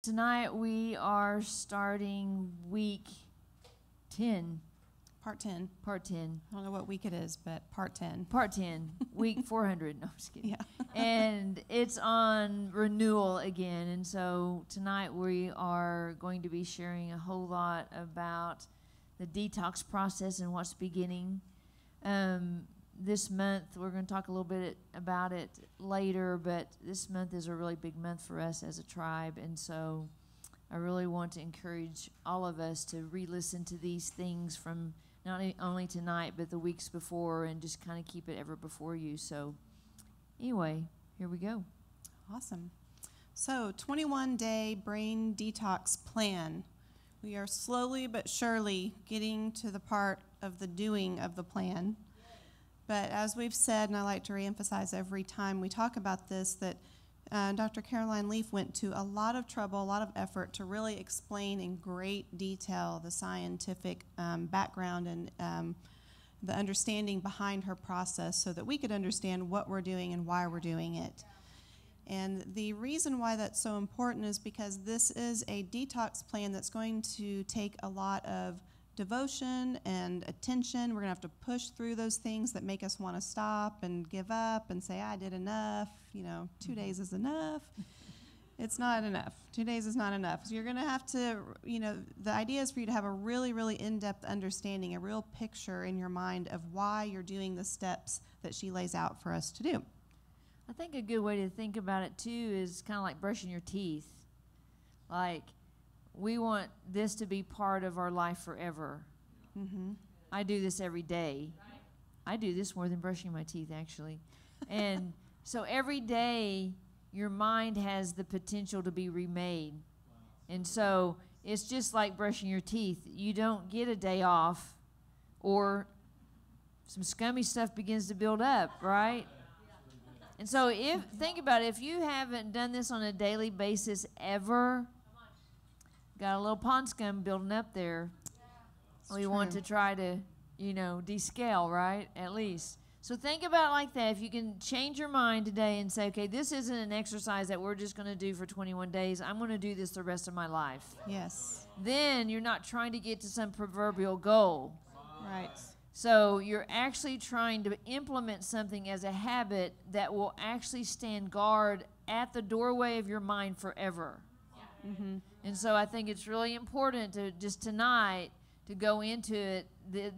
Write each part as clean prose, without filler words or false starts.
Tonight we are starting week 10. Part 10. Part 10. I don't know what week it is, but part 10. Part 10. Week 400. No, I'm just kidding. Yeah. And it's on renewal again. And so tonight we are going to be sharing a whole lot about the detox process and what's beginning. This month, we're going to talk a little bit about it later, but this month is a really big month for us as a tribe, and so I really want to encourage all of us to re-listen to these things from not only tonight, but the weeks before, and just kind of keep it ever before you. So anyway, here we go. Awesome. So 21-day brain detox plan. We are slowly but surely getting to the part of the doing of the plan. But as we've said, and I like to reemphasize every time we talk about this, that Dr. Caroline Leaf went to a lot of trouble, a lot of effort to really explain in great detail the scientific background and the understanding behind her process so that we could understand what we're doing and why we're doing it. And the reason why that's so important is because this is a detox plan that's going to take a lot of devotion and attention. We're going to have to push through those things that make us want to stop and give up and say, I did enough. 2 days is enough. It's not enough. 2 days is not enough. So you're going to have to, the idea is for you to have a really, really in-depth understanding, a real picture in your mind of why you're doing the steps that she lays out for us to do. I think a good way to think about it, too, is kind of like brushing your teeth. Like, we want this to be part of our life forever. Mm-hmm. I do this every day. I do this more than brushing my teeth, actually. And so every day, your mind has the potential to be remade. And so it's just like brushing your teeth. You don't get a day off, or some scummy stuff begins to build up, right? And so think about it. If you haven't done this on a daily basis ever, got a little pond scum building up there. We want to try to, descale, right? At least. So think about it like that. If you can change your mind today and say, okay, this isn't an exercise that we're just going to do for 21 days. I'm going to do this the rest of my life. Yes. Then you're not trying to get to some proverbial goal. Right. So you're actually trying to implement something as a habit that will actually stand guard at the doorway of your mind forever. Mm-hmm. And so I think it's really important to just tonight to go into it.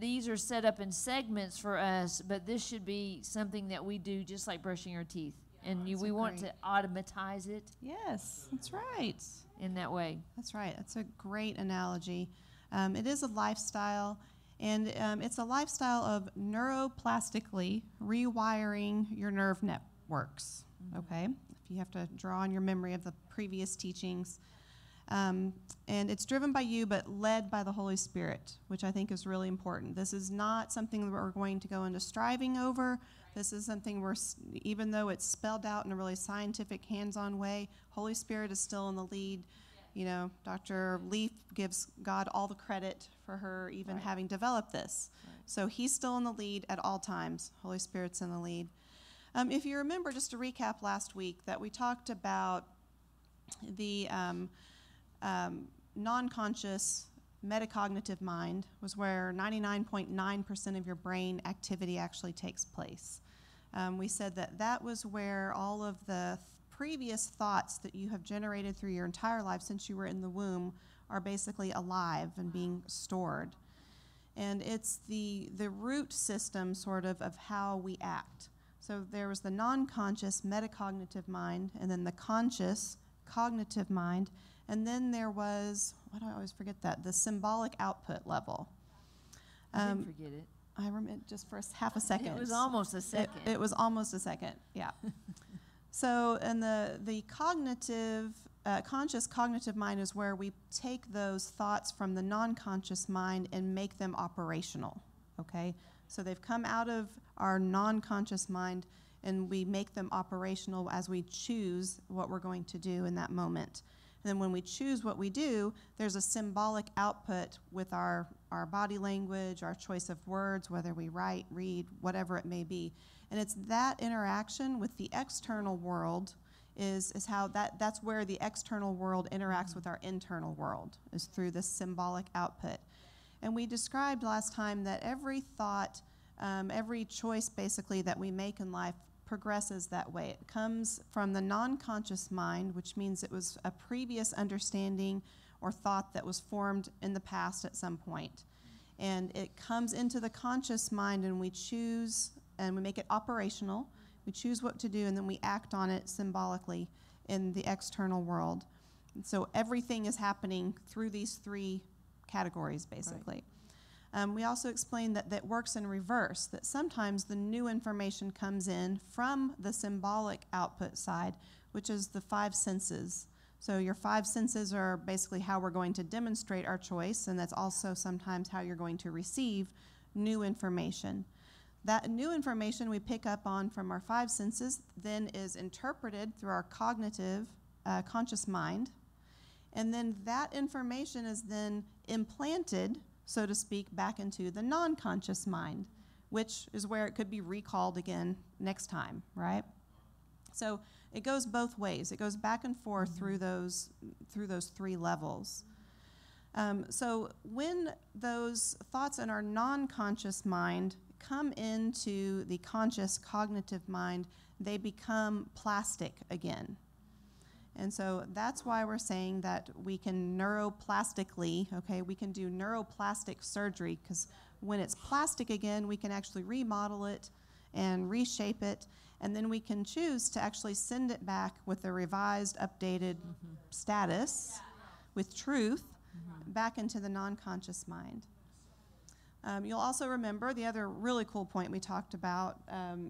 These are set up in segments for us, but this should be something that we do just like brushing our teeth. And we want to automatize it. Yes, that's right. In that way. That's right. That's a great analogy. It is a lifestyle, and it's a lifestyle of neuroplastically rewiring your nerve networks, okay? If you have to draw on your memory of the previous teachings. And it's driven by you, but led by the Holy Spirit, which I think is really important. This is not something that we're going to go into striving over. This is something even though it's spelled out in a really scientific, hands-on way, Holy Spirit is still in the lead. Dr. Leaf gives God all the credit for her even having developed this. Right. So he's still in the lead at all times. Holy Spirit's in the lead. If you remember, just to recap last week, that we talked about the non-conscious metacognitive mind was where 99.9% of your brain activity actually takes place. We said that was where all of the previous thoughts that you have generated through your entire life since you were in the womb are basically alive and being stored. And it's the root system sort of how we act. So there was the non-conscious metacognitive mind, and then the conscious cognitive mind, and then there was, why do I always forget that, the symbolic output level. I didn't forget it. I remember just for half a second. It was almost a second. It was almost a second, yeah. So, and the cognitive, conscious cognitive mind is where we take those thoughts from the non-conscious mind and make them operational, okay? So they've come out of our non-conscious mind, and we make them operational as we choose what we're going to do in that moment. And then when we choose what we do, there's a symbolic output with our body language, our choice of words, whether we write, read, whatever it may be. And it's that interaction with the external world is how that's where the external world interacts with our internal world, is through this symbolic output. And we described last time that every thought, every choice basically that we make in life progresses that way. It comes from the non-conscious mind, which means it was a previous understanding or thought that was formed in the past at some point. And it comes into the conscious mind, and we choose, and we make it operational. We choose what to do, and then we act on it symbolically in the external world. And so everything is happening through these three categories, basically. Right. We also explained that works in reverse, that sometimes the new information comes in from the symbolic output side, which is the five senses. So your five senses are basically how we're going to demonstrate our choice, and that's also sometimes how you're going to receive new information. That new information we pick up on from our five senses then is interpreted through our cognitive, conscious mind, and then that information is then implanted, so to speak, back into the non-conscious mind, which is where it could be recalled again next time, right? So it goes both ways. It goes back and forth through those three levels. So when those thoughts in our non-conscious mind come into the conscious cognitive mind, they become plastic again. And so that's why we're saying that we can neuroplastically, okay, we can do neuroplastic surgery, because when it's plastic again, we can actually remodel it and reshape it, and then we can choose to actually send it back with a revised, updated status, with truth, back into the non-conscious mind. You'll also remember the other really cool point we talked about,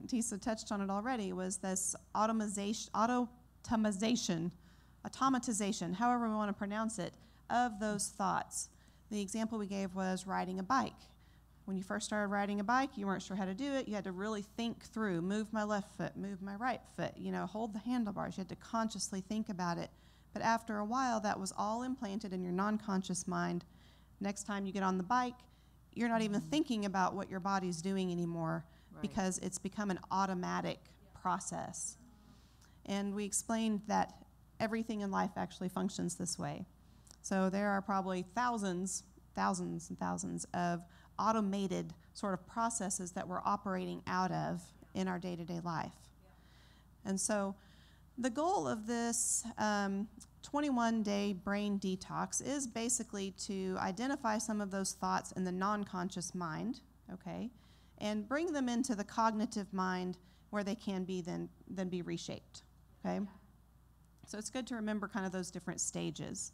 Tisa touched on it already, was this automatization, however we want to pronounce it, of those thoughts. The example we gave was riding a bike. When you first started riding a bike, you weren't sure how to do it. You had to really think through, move my left foot, move my right foot, hold the handlebars. You had to consciously think about it. But after a while, that was all implanted in your non-conscious mind. Next time you get on the bike, you're not even thinking about what your body's doing anymore, because it's become an automatic process. And we explained that everything in life actually functions this way. So there are probably thousands and thousands of automated sort of processes that we're operating out of in our day-to-day life. And so the goal of this 21-day brain detox is basically to identify some of those thoughts in the non-conscious mind, okay, and bring them into the cognitive mind where they can be then be reshaped, okay? So it's good to remember kind of those different stages.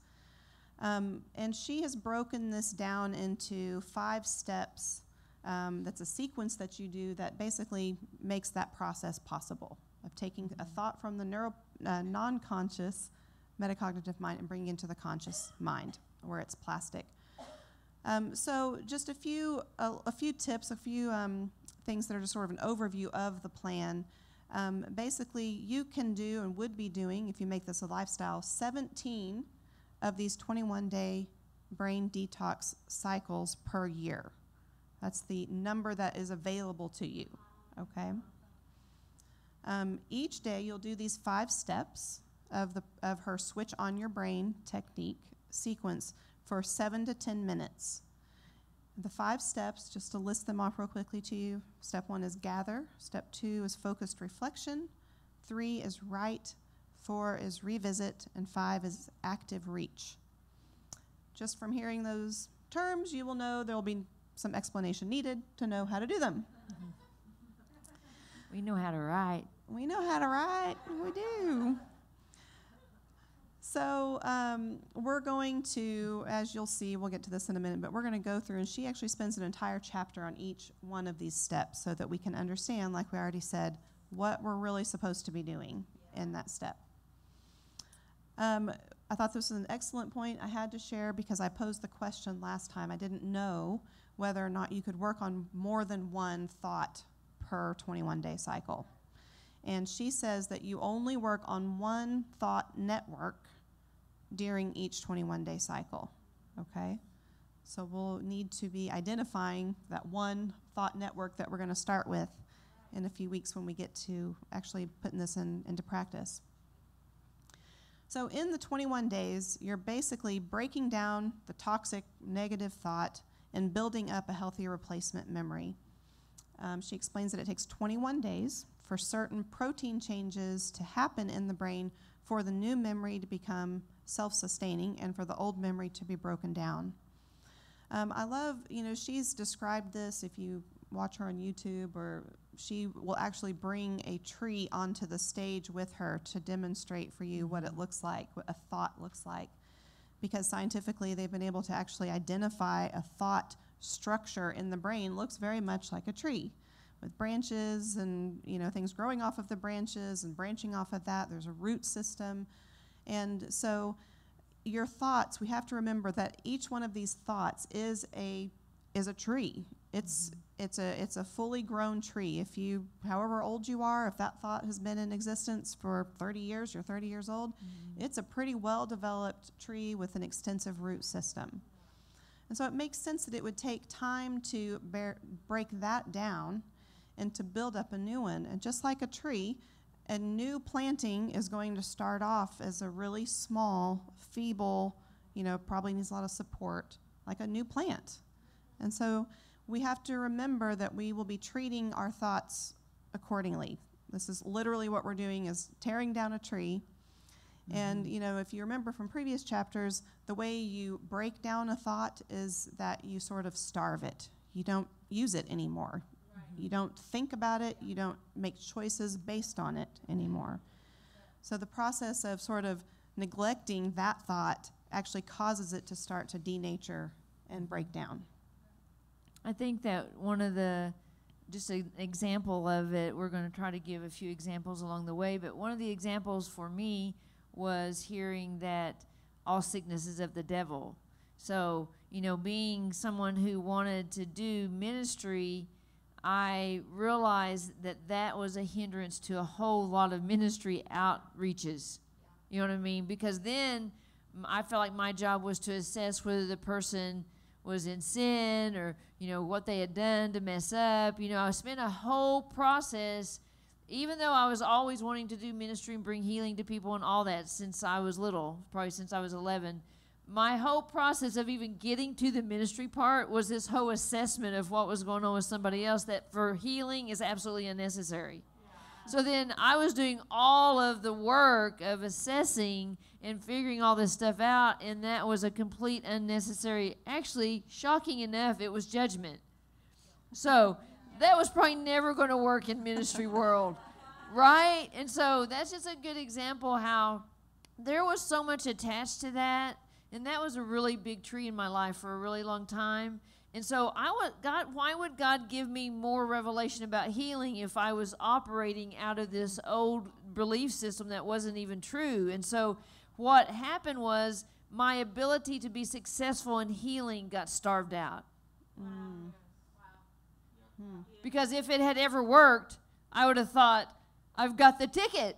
And she has broken this down into 5 steps. That's a sequence that you do that basically makes that process possible, of taking a thought from the non-conscious metacognitive mind and bringing it into the conscious mind, where it's plastic. So just a few tips, a few things that are just sort of an overview of the plan. Basically, you can do and would be doing, if you make this a lifestyle, 17 of these 21-day brain detox cycles per year. That's the number that is available to you, okay? Each day you'll do these 5 steps of her switch on your brain technique sequence for 7 to 10 minutes. The 5 steps, just to list them off real quickly to you. Step 1 is gather. Step 2 is focused reflection. 3 is write. 4 is revisit. And 5 is active reach. Just from hearing those terms, you will know there will be some explanation needed to know how to do them. We know how to write. We know how to write. We do. So we're going to, as you'll see, we'll get to this in a minute, but we're going to go through, and she actually spends an entire chapter on each one of these steps so that we can understand, like we already said, what we're really supposed to be doing in that step. I thought this was an excellent point I had to share because I posed the question last time. I didn't know whether or not you could work on more than one thought per 21-day cycle. And she says that you only work on one thought network during each 21-day cycle, okay? So we'll need to be identifying that one thought network that we're going to start with in a few weeks when we get to actually putting this into practice. So in the 21 days, you're basically breaking down the toxic negative thought and building up a healthy replacement memory. She explains that it takes 21 days for certain protein changes to happen in the brain for the new memory to become self-sustaining and for the old memory to be broken down. I love, she's described this, if you watch her on YouTube, or she will actually bring a tree onto the stage with her to demonstrate for you what it looks like, what a thought looks like. Because scientifically, they've been able to actually identify a thought structure in the brain looks very much like a tree, with branches and things growing off of the branches and branching off of that. There's a root system. And so your thoughts, we have to remember that each one of these thoughts is a tree. It's a fully grown tree. If you, however old you are, if that thought has been in existence for 30 years, you're 30 years old, it's a pretty well-developed tree with an extensive root system. And so it makes sense that it would take time to break that down and to build up a new one. And just like a tree, a new planting is going to start off as a really small, feeble, probably needs a lot of support, like a new plant. And so we have to remember that we will be treating our thoughts accordingly. This is literally what we're doing, is tearing down a tree. And, if you remember from previous chapters, the way you break down a thought is that you sort of starve it. You don't use it anymore. Right. You don't think about it. You don't make choices based on it anymore. So the process of sort of neglecting that thought actually causes it to start to denature and break down. I think that just an example of it, we're going to try to give a few examples along the way, but one of the examples for me was hearing that all sickness is of the devil. So, being someone who wanted to do ministry, I realized that was a hindrance to a whole lot of ministry outreaches. You know what I mean? Because then I felt like my job was to assess whether the person was in sin or, what they had done to mess up. I spent a whole process, even though I was always wanting to do ministry and bring healing to people and all that since I was little, probably since I was 11, my whole process of even getting to the ministry part was this whole assessment of what was going on with somebody else that for healing is absolutely unnecessary. So then I was doing all of the work of assessing and figuring all this stuff out, and that was a complete unnecessary, actually, shocking enough, it was judgment. So that was probably never going to work in ministry world, right? And so that's just a good example how there was so much attached to that, and that was a really big tree in my life for a really long time. And so why would God give me more revelation about healing if I was operating out of this old belief system that wasn't even true? And so what happened was my ability to be successful in healing got starved out. Because if it had ever worked, I would have thought, I've got the ticket.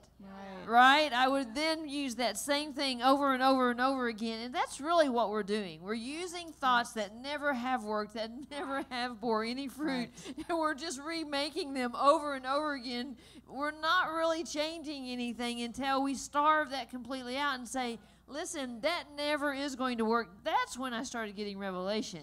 Right? I would then use that same thing over and over and over again. And that's really what we're doing. We're using thoughts that never have worked, that never have bore any fruit, and we're just remaking them over and over again. We're not really changing anything until we starve that completely out and say, listen, that never is going to work. That's when I started getting revelation.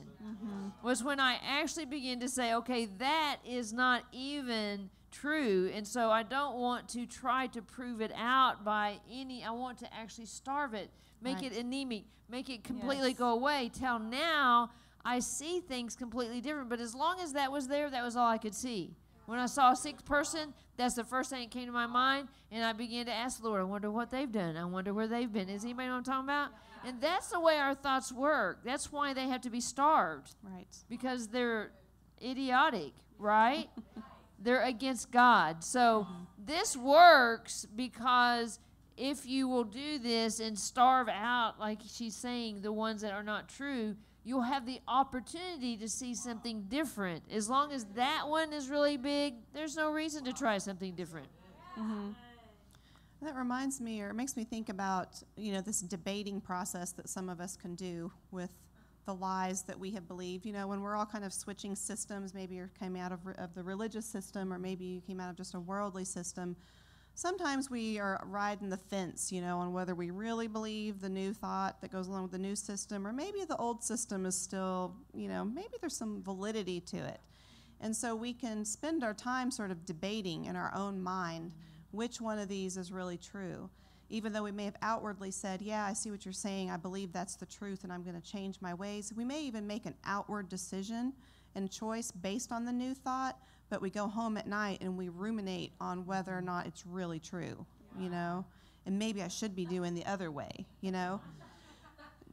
Was when I actually began to say, okay, that is not even true, and so I don't want to try to prove it out by I want to actually starve it, make it anemic, make it completely go away, till now I see things completely different. But as long as that was there, that was all I could see. When I saw a sick person, that's the first thing that came to my mind, and I began to ask the Lord, I wonder what they've done, I wonder where they've been. Is anybody know what I'm talking about? And that's the way our thoughts work. That's why they have to be starved, because they're idiotic, right? They're against God. So this works because if you will do this and starve out, like she's saying, the ones that are not true, you'll have the opportunity to see something different. As long as that one is really big, there's no reason to try something different. That reminds me, or it makes me think about, this debating process that some of us can do with the lies that we have believed. When we're all kind of switching systems, maybe you came out of the religious system, or maybe you came out of just a worldly system. sometimes we are riding the fence, on whether we really believe the new thought that goes along with the new system, or maybe the old system is still, maybe there's some validity to it. And so we can spend our time sort of debating in our own mind which one of these is really true. Even though we may have outwardly said, yeah, I see what you're saying, I believe that's the truth, and I'm going to change my ways. We may even make an outward decision and choice based on the new thought, but we go home at night and we ruminate on whether or not it's really true, and maybe I should be doing the other way,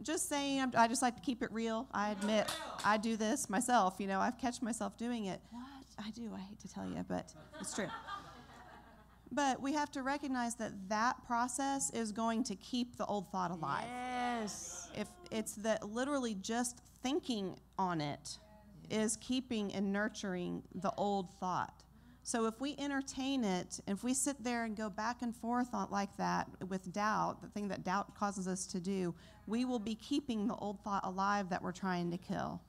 Just saying, I just like to keep it real. I admit I do this myself, I've catch myself doing it. What? I do, I hate to tell you, but it's true. But we have to recognize that process is going to keep the old thought alive. Yes. If it's that literally just thinking on it is keeping and nurturing the old thought. So if we entertain it, if we sit there and go back and forth like that with doubt, the thing that doubt causes us to do, we will be keeping the old thought alive that we're trying to kill.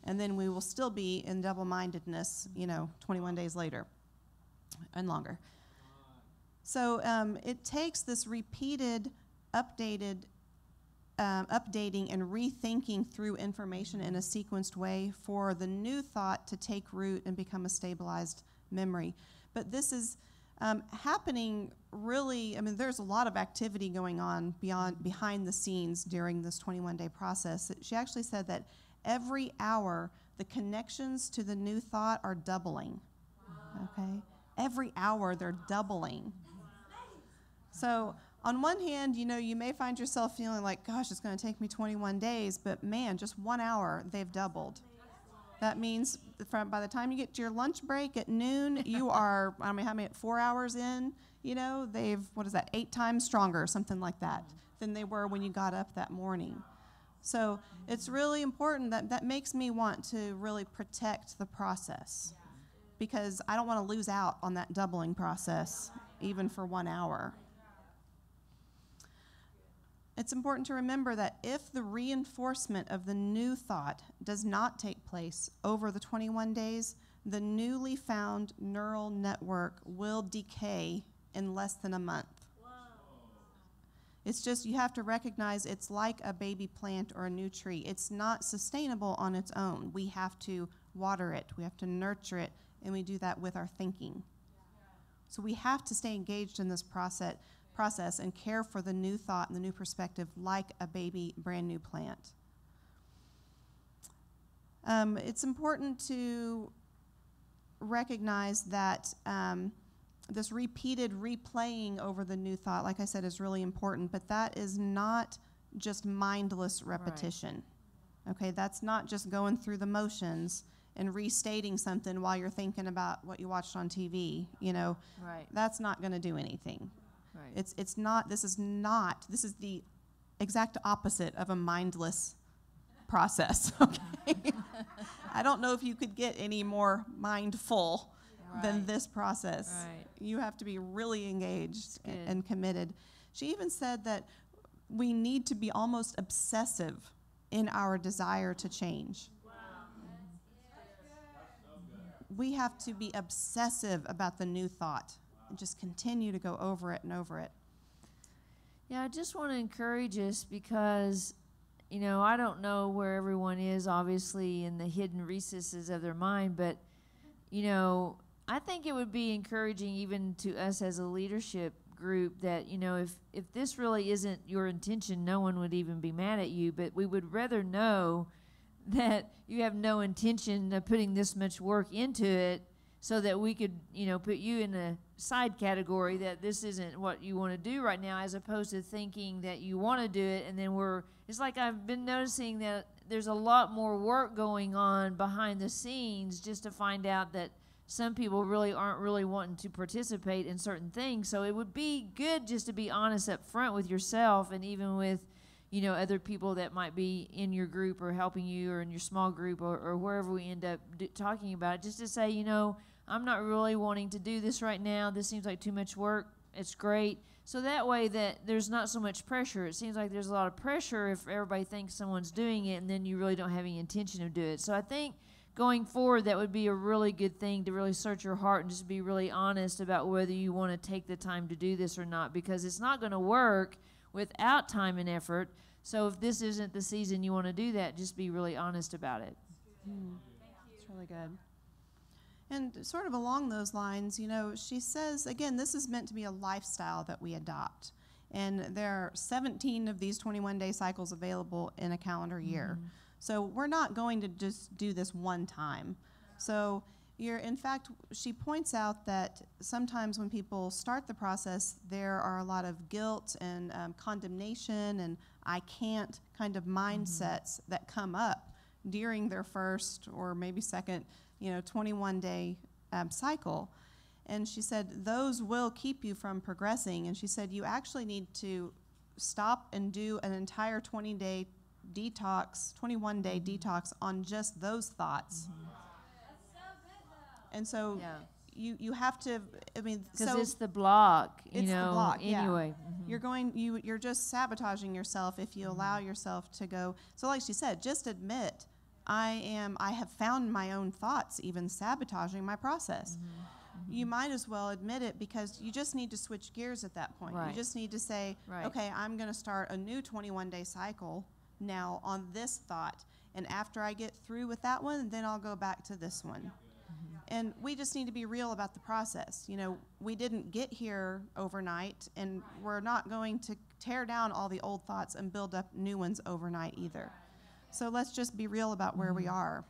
And then we will still be in double-mindedness, 21 days later and longer. So it takes this repeated, updating and rethinking through information in a sequenced way for the new thought to take root and become a stabilized memory. But this is happening really, there's a lot of activity going on behind the scenes during this 21-day process. She actually said that every hour, the connections to the new thought are doubling. Wow. Okay? Every hour, they're doubling. So on one hand, you may find yourself feeling like, gosh, it's going to take me 21 days, but man, just 1 hour, they've doubled. That means by the time you get to your lunch break at noon, you are, how many, 4 hours in, they've, 8 times stronger, something like that, than they were when you got up that morning. So it's really important that makes me want to really protect the process, because I don't want to lose out on that doubling process, even for 1 hour. It's important to remember that if the reinforcement of the new thought does not take place over the 21 days, the newly found neural network will decay in less than a month. Wow. It's just, you have to recognize it's like a baby plant or a new tree. It's not sustainable on its own. We have to water it, we have to nurture it, and we do that with our thinking. So we have to stay engaged in this process and care for the new thought and the new perspective like a baby, brand new plant. It's important to recognize that this repeated replaying over the new thought, like I said, is really important, but that is not just mindless repetition. Right. Okay, that's not just going through the motions and restating something while you're thinking about what you watched on TV. Right. That's not going to do anything. Right. This is the exact opposite of a mindless process, okay? I don't know if you could get any more mindful than this process. Right. You have to be really engaged and committed. She even said that we need to be almost obsessive in our desire to change. Wow. We have to be obsessive about the new thought and just continue to go over it and over it. Yeah, I just want to encourage us because, I don't know where everyone is, obviously, in the hidden recesses of their mind, but, I think it would be encouraging even to us as a leadership group that, if this really isn't your intention, no one would even be mad at you, but we would rather know that you have no intention of putting this much work into it so that we could, put you in a side category that this isn't what you want to do right now, as opposed to thinking that you want to do it. And then it's like I've been noticing that there's a lot more work going on behind the scenes just to find out that some people really aren't really wanting to participate in certain things. So it would be good just to be honest up front with yourself and even with, other people that might be in your group or helping you or in your small group or wherever we end up talking about it, just to say, I'm not really wanting to do this right now. This seems like too much work. It's great. So that way that there's not so much pressure. It seems like there's a lot of pressure if everybody thinks someone's doing it and then you really don't have any intention of doing it. So I think going forward, that would be a really good thing to really search your heart and just be really honest about whether you want to take the time to do this or not, because it's not going to work without time and effort. So if this isn't the season you want to do that, just be really honest about it. It's really good. And sort of along those lines, you know, she says, again, this is meant to be a lifestyle that we adopt. And there are 17 of these 21-day cycles available in a calendar year. So we're not going to just do this one time. So in fact, she points out that sometimes when people start the process, there are a lot of guilt and condemnation and I can't kind of mindsets that come up during their first or maybe second, 21-day cycle. And she said those will keep you from progressing. And she said you actually need to stop and do an entire 21-day detox on just those thoughts. And so you have to, because it's the block, it's the block, anyway. You're just sabotaging yourself if you allow yourself to go. So like she said, just admit, I have found my own thoughts even sabotaging my process. You might as well admit it, because you just need to switch gears at that point. Right. You just need to say, okay, I'm going to start a new 21-day cycle now on this thought. And after I get through with that one, then I'll go back to this one. And we just need to be real about the process. We didn't get here overnight, and we're not going to tear down all the old thoughts and build up new ones overnight either. So let's just be real about where we are.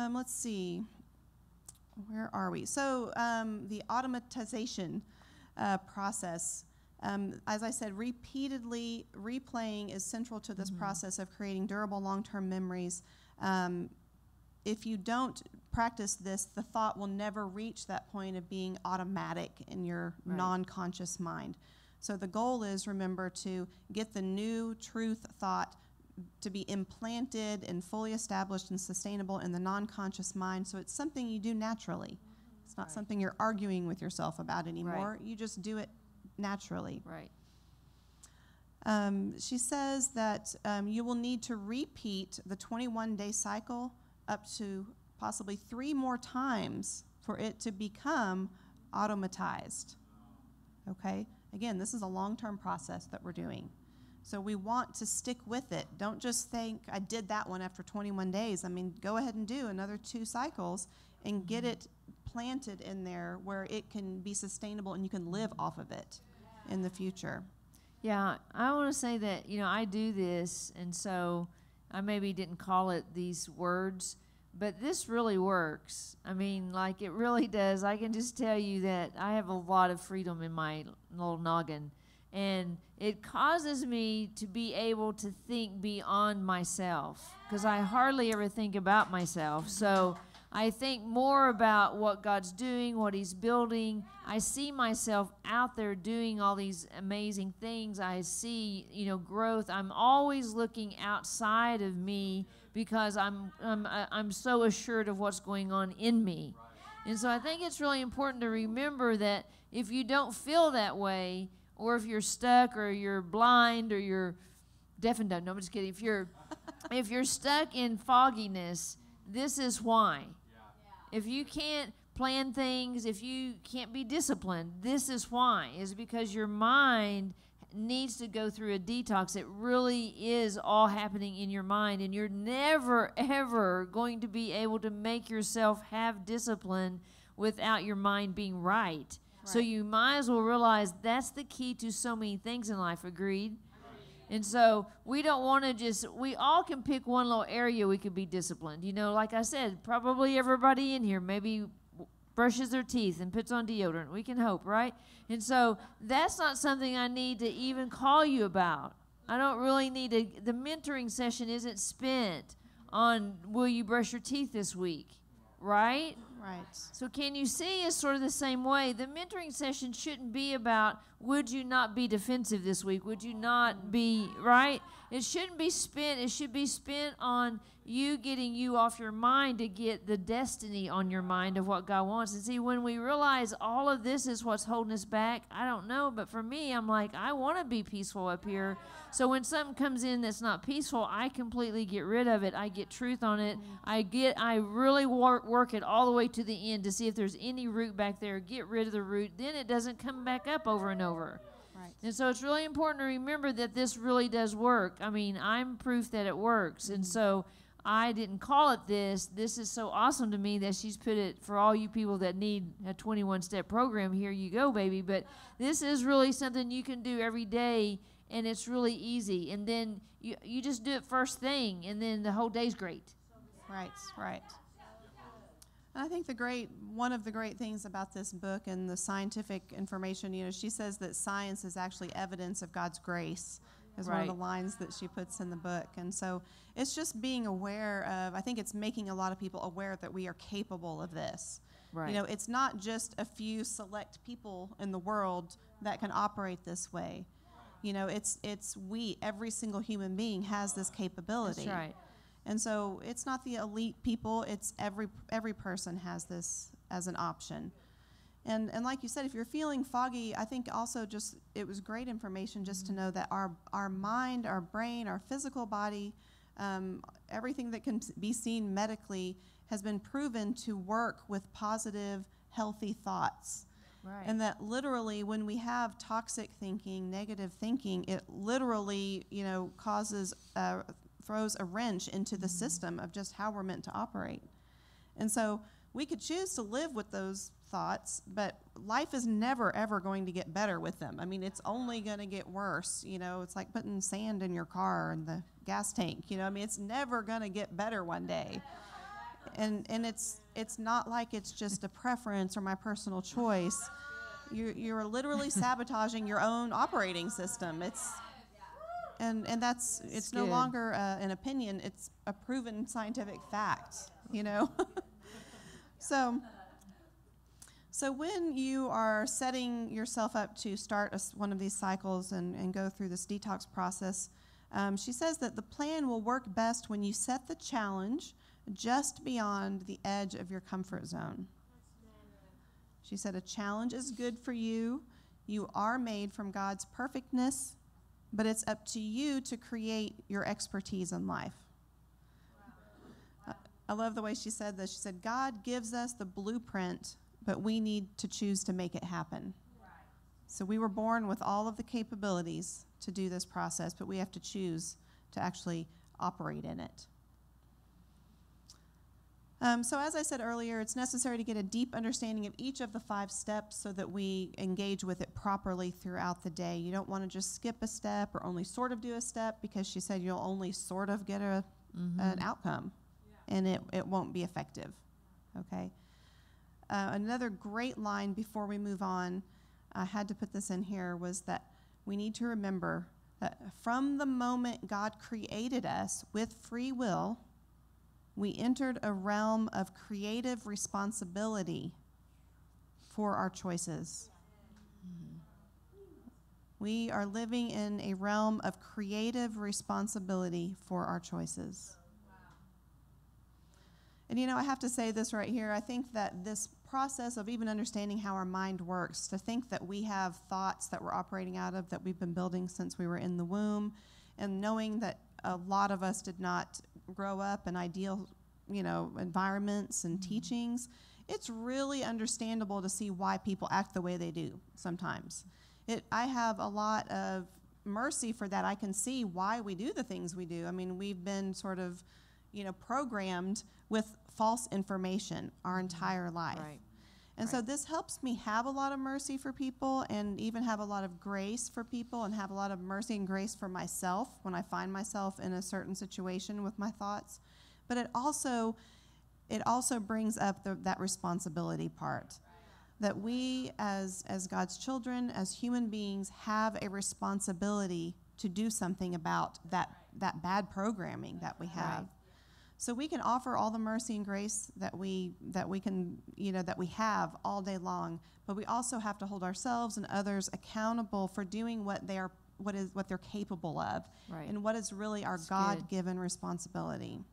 Let's see. Where are we? So the automatization process, as I said, repeatedly replaying is central to this process of creating durable long-term memories. If you don't practice this, the thought will never reach that point of being automatic in your non-conscious mind. So the goal is, remember, to get the new truth thought to be implanted and fully established and sustainable in the non-conscious mind, so it's something you do naturally. It's not something you're arguing with yourself about anymore. You just do it naturally. She says that you will need to repeat the 21-day cycle up to possibly 3 more times for it to become automatized. Okay? Again, this is a long-term process that we're doing. So we want to stick with it. Don't just think, I did that one after 21 days. Go ahead and do another 2 cycles and get it planted in there where it can be sustainable and you can live off of it in the future. Yeah, I want to say that, I do this, and so I maybe didn't call it these words, but this really works. It really does. I can just tell you that I have a lot of freedom in my little noggin, and it causes me to be able to think beyond myself, because I hardly ever think about myself. So I think more about what God's doing, what He's building. I see myself out there doing all these amazing things. I see, growth. I'm always looking outside of me because I'm so assured of what's going on in me. And so I think it's really important to remember that if you don't feel that way, or if you're stuck, or you're blind, or you're deaf and dumb, no, I'm just kidding. If you're stuck in fogginess, this is why. If you can't plan things, if you can't be disciplined, this is why. Is because your mind needs to go through a detox. It really is all happening in your mind, and you're never, ever going to be able to make yourself have discipline without your mind being right. So you might as well realize that's the key to so many things in life. Agreed? And so we don't want to we all can pick one little area we could be disciplined. Like I said, probably everybody in here maybe brushes their teeth and puts on deodorant. We can hope, right? And so that's not something I need to even call you about. I don't really need the mentoring session isn't spent on will you brush your teeth this week, right? Right. So can you see it's sort of the same way? The mentoring session shouldn't be about, would you not be defensive this week? Would you not be, right? It shouldn't be spent. It should be spent on you getting you off your mind to get the destiny on your mind of what God wants. And see, when we realize all of this is what's holding us back, I don't know, but for me, I'm like, I want to be peaceful up here. So when something comes in that's not peaceful, I completely get rid of it. I get truth on it. I really work it all the way to the end to see if there's any root back there. Get rid of the root. Then it doesn't come back up over and over. Right. And so it's really important to remember that this really does work. I mean, I'm proof that it works. And so I didn't call it this. This is so awesome to me that she's put it for all you people that need a 21-step program. Here you go, baby. But this is really something you can do every day, and it's really easy. And then you just do it first thing, and then the whole day's great. Right, right. And I think one of the great things about this book and the scientific information, she says that science is actually evidence of God's grace, is one of the lines that she puts in the book. And so it's just being aware of, I think it's making a lot of people aware that we are capable of this. Right. It's not just a few select people in the world that can operate this way. It's every single human being has this capability. That's right. And so it's not the elite people, it's every person has this as an option. And like you said, if you're feeling foggy, I think also it was great information just to know that our mind, our brain, our physical body, everything that can be seen medically has been proven to work with positive, healthy thoughts. Right. And that literally when we have toxic thinking, negative thinking, it literally, throws a wrench into the system of just how we're meant to operate. And so we could choose to live with those thoughts, but life is never, ever going to get better with them. I mean, it's only going to get worse. It's like putting sand in your car in the gas tank. It's never going to get better one day. And it's not like it's just a preference or my personal choice. You're literally sabotaging your own operating system. And it's no longer an opinion, it's a proven scientific fact, So when you are setting yourself up to start one of these cycles and go through this detox process, she says that the plan will work best when you set the challenge just beyond the edge of your comfort zone. She said a challenge is good for you. You are made from God's perfectness, but it's up to you to create your expertise in life. I love the way she said this. She said, God gives us the blueprint, but we need to choose to make it happen. So we were born with all of the capabilities to do this process, but we have to choose to actually operate in it. So as I said earlier, it's necessary to get a deep understanding of each of the 5 steps so that we engage with it properly throughout the day. You don't want to just skip a step or only sort of do a step, because she said you'll only sort of get an outcome, and it won't be effective. Okay. Another great line before we move on, I had to put this in here, was that we need to remember that from the moment God created us with free will, we entered a realm of creative responsibility for our choices. We are living in a realm of creative responsibility for our choices. And I have to say this right here. I think that this process of even understanding how our mind works, to think that we have thoughts that we're operating out of that we've been building since we were in the womb, and knowing that a lot of us did not grow up in ideal, environments and teachings, it's really understandable to see why people act the way they do sometimes. I have a lot of mercy for that. I can see why we do the things we do. I mean, we've been sort of, programmed with false information our entire life. Right. And so this helps me have a lot of mercy for people, and even have a lot of grace for people, and have a lot of mercy and grace for myself when I find myself in a certain situation with my thoughts. But it also brings up that responsibility part, that we as God's children, as human beings, have a responsibility to do something about that bad programming that we have. Right. So we can offer all the mercy and grace that we can, that we have all day long, but we also have to hold ourselves and others accountable for doing what they're capable of, Right. and what is really our That's God-given responsibility.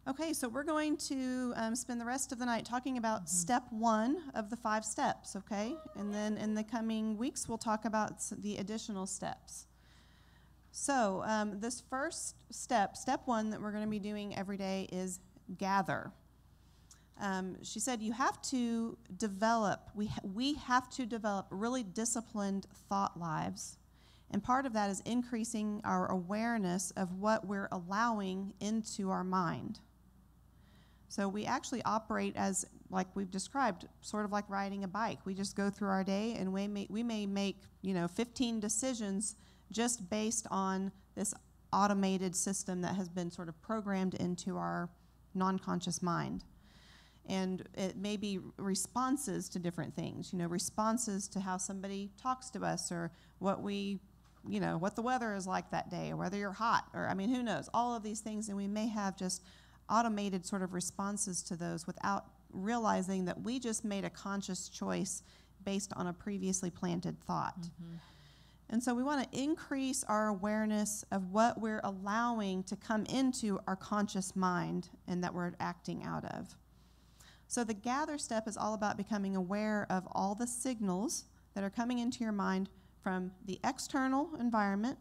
Okay, so we're going to spend the rest of the night talking about step 1 of the 5 steps, okay? And then in the coming weeks, we'll talk about the additional steps. So this first step, step 1 that we're going to be doing every day is gather. She said you have to develop, we have to develop really disciplined thought lives. And part of that is increasing our awareness of what we're allowing into our mind. So we actually operate as, like we've described, sort of like riding a bike. We just go through our day, and we may make 15 decisions just based on this automated system that has been sort of programmed into our non-conscious mind. And it may be responses to different things, responses to how somebody talks to us, or what what the weather is like that day, or whether you're hot, or who knows, all of these things. And we may have just automated sort of responses to those without realizing that we just made a conscious choice based on a previously planted thought. Mm-hmm. And so we want to increase our awareness of what we're allowing to come into our conscious mind and that we're acting out of. So the gather step is all about becoming aware of all the signals that are coming into your mind from the external environment,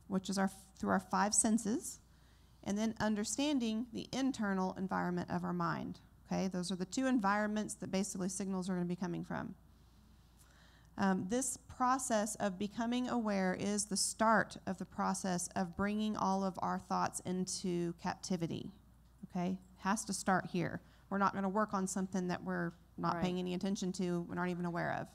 which is through our 5 senses, and then understanding the internal environment of our mind. Okay, those are the 2 environments that basically signals are going to be coming from. This process of becoming aware is the start of the process of bringing all of our thoughts into captivity. Okay, has to start here. We're not going to work on something that we're not paying any attention to, we're not even aware of.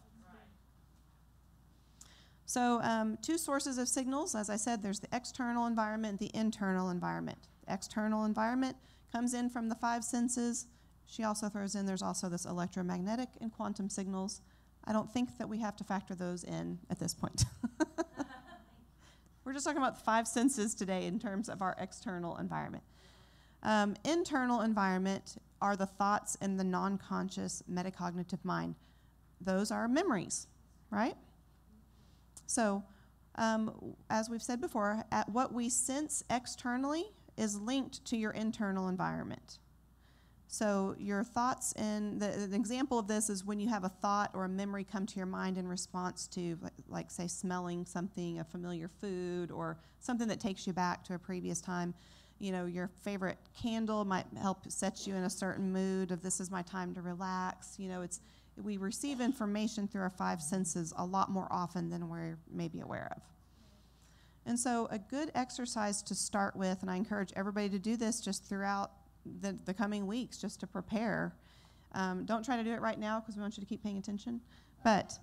So 2 sources of signals. As I said, there's the external environment, the internal environment. The external environment comes in from the 5 senses. She also throws in, there's also this electromagnetic and quantum signals. I don't think that we have to factor those in at this point. We're just talking about the 5 senses today in terms of our external environment. Internal environment are the thoughts and the non-conscious metacognitive mind. Those are memories, right? So, as we've said before, what we sense externally is linked to your internal environment. So your thoughts, and the example of this is when you have a thought or a memory come to your mind in response to, like say, smelling something, a familiar food, or something that takes you back to a previous time. Your favorite candle might help set you in a certain mood of, this is my time to relax. We receive information through our 5 senses a lot more often than we're maybe aware of. And so a good exercise to start with, and I encourage everybody to do this just throughout the coming weeks, just to prepare. Don't try to do it right now because we want you to keep paying attention. But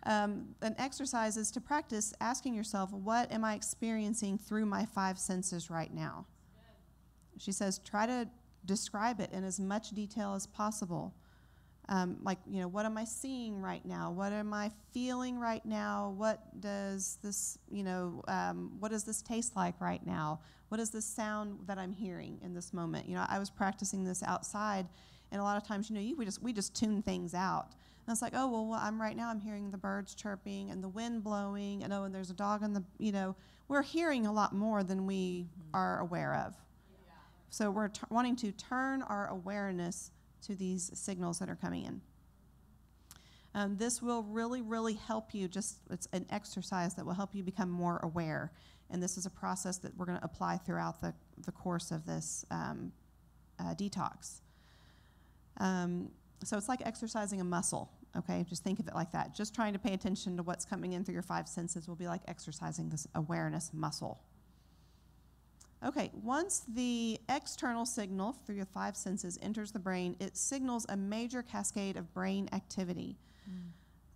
an exercise is to practice asking yourself, what am I experiencing through my 5 senses right now? She says, try to describe it in as much detail as possible. What am I seeing right now? What am I feeling right now? What does this taste like right now? What is the sound that I'm hearing in this moment? I was practicing this outside, and a lot of times, we just tune things out. And it's like, I'm hearing the birds chirping and the wind blowing, and there's a dog in the, we're hearing a lot more than we are aware of. Yeah. So we're wanting to turn our awareness to these signals that are coming in. This will really, really help you. It's an exercise that will help you become more aware. And this is a process that we're going to apply throughout the course of this detox. So it's like exercising a muscle, okay? Just think of it like that. Just trying to pay attention to what's coming in through your 5 senses will be like exercising this awareness muscle. Okay, once the external signal through your 5 senses enters the brain, it signals a major cascade of brain activity.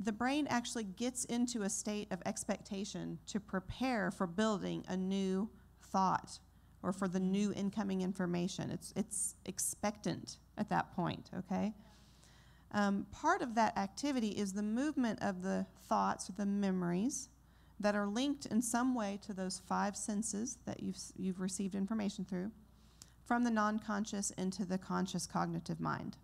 The brain actually gets into a state of expectation to prepare for building a new thought or for the new incoming information. It's expectant at that point, okay? Part of that activity is the movement of the thoughts, the memories, that are linked in some way to those 5 senses that you've received information through, from the non-conscious into the conscious cognitive mind.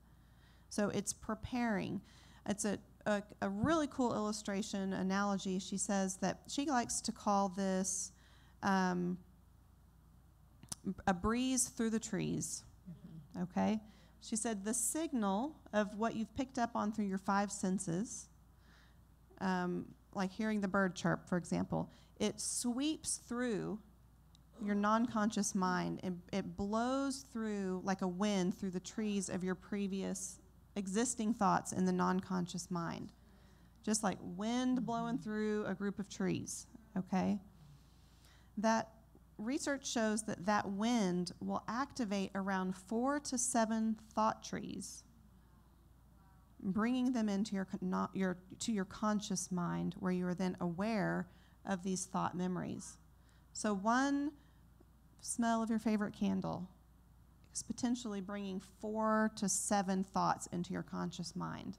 So it's preparing. It's a really cool illustration, analogy. She says that she likes to call this a breeze through the trees, okay? She said the signal of what you've picked up on through your 5 senses, like hearing the bird chirp, for example, it sweeps through your non-conscious mind, and it blows through like a wind through the trees of your previous existing thoughts in the non-conscious mind. Just like wind blowing through a group of trees, okay? That research shows that that wind will activate around 4 to 7 thought trees, bringing them into your conscious mind, where you are then aware of these thought memories. So one smell of your favorite candle is potentially bringing 4 to 7 thoughts into your conscious mind.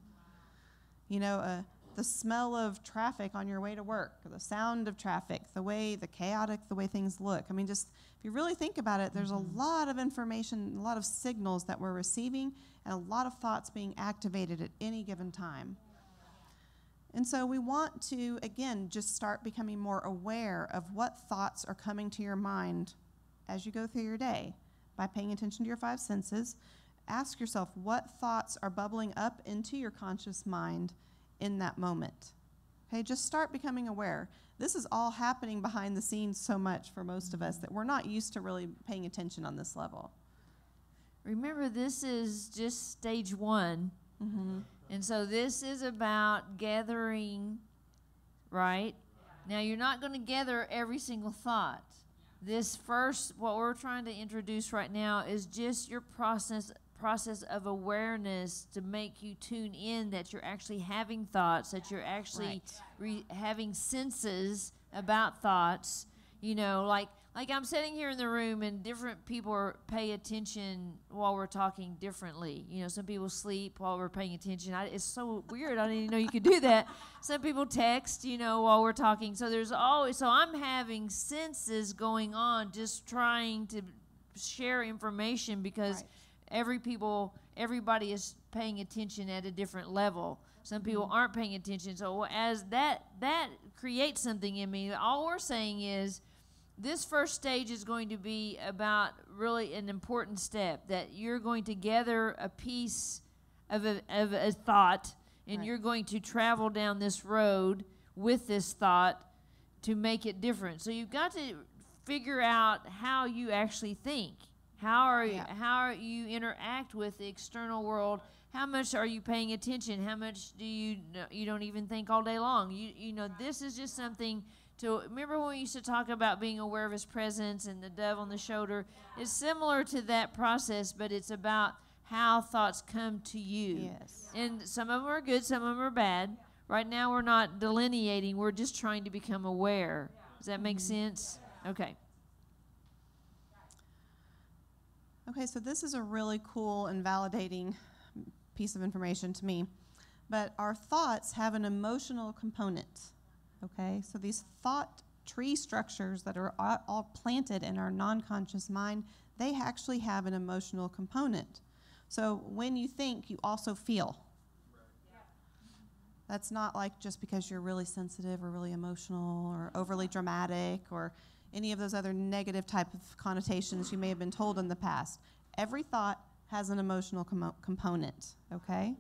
You know, the smell of traffic on your way to work, or the sound of traffic, the way things look. I mean, just if you really think about it, there's a lot of information, a lot of signals that we're receiving, and a lot of thoughts being activated at any given time. And so we want to, again, just start becoming more aware of what thoughts are coming to your mind as you go through your day by paying attention to your 5 senses. Ask yourself, what thoughts are bubbling up into your conscious mind in that moment? Okay, just start becoming aware. This is all happening behind the scenes so much for most of us that we're not used to really paying attention on this level. Remember, this is just stage 1. Mm-hmm. And so this is about gathering, right? Now, you're not going to gather every single thought. This first, what we're trying to introduce right now is just your process of awareness to make you tune in that you're actually having thoughts, that you're actually having senses about thoughts. You know, like I'm sitting here in the room and different people pay attention while we're talking differently. You know, some people sleep while we're paying attention. It's so weird. I didn't even know you could do that. Some people text, you know, while we're talking. So so I'm having senses going on, just trying to share information because everybody is paying attention at a different level. Some people aren't paying attention. So as that creates something in me, all we're saying is, this first stage is going to be about really an important step, that you're going to gather a piece of a thought, and you're going to travel down this road with this thought to make it different. So you've got to figure out how you actually think. How you interact with the external world. How much are you paying attention? How much do you don't even think all day long? You know, this is just something to remember. When we used to talk about being aware of His presence and the dove on the shoulder, it's similar to that process, but it's about how thoughts come to you. Yes. And some of them are good, some of them are bad. Right now we're not delineating, we're just trying to become aware. Does that make sense? Okay. Okay, so this is a really cool and validating piece of information to me. But our thoughts have an emotional component. Okay, so these thought tree structures that are all planted in our non-conscious mind, they actually have an emotional component. So when you think, you also feel. That's not like just because you're really sensitive or really emotional or overly dramatic or any of those other negative type of connotations you may have been told in the past. Every thought has an emotional component, okay?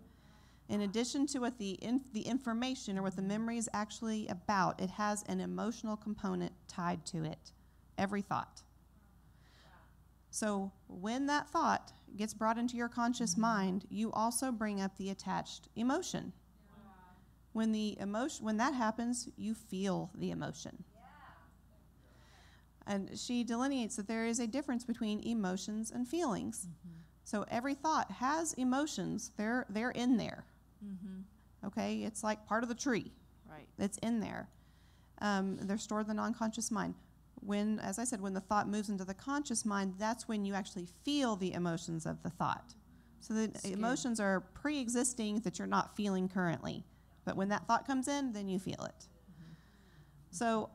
In addition to what the information or what the memory is actually about, it has an emotional component tied to it, every thought. So when that thought gets brought into your conscious mind, you also bring up the attached emotion. When that happens, you feel the emotion. And she delineates that there is a difference between emotions and feelings. Mm-hmm. So every thought has emotions. They're in there. Mm-hmm. Okay? It's like part of the tree. Right. It's in there. They're stored in the non-conscious mind. When, as I said, when the thought moves into the conscious mind, that's when you actually feel the emotions of the thought. So the emotions are pre-existing that you're not feeling currently. But when that thought comes in, then you feel it. So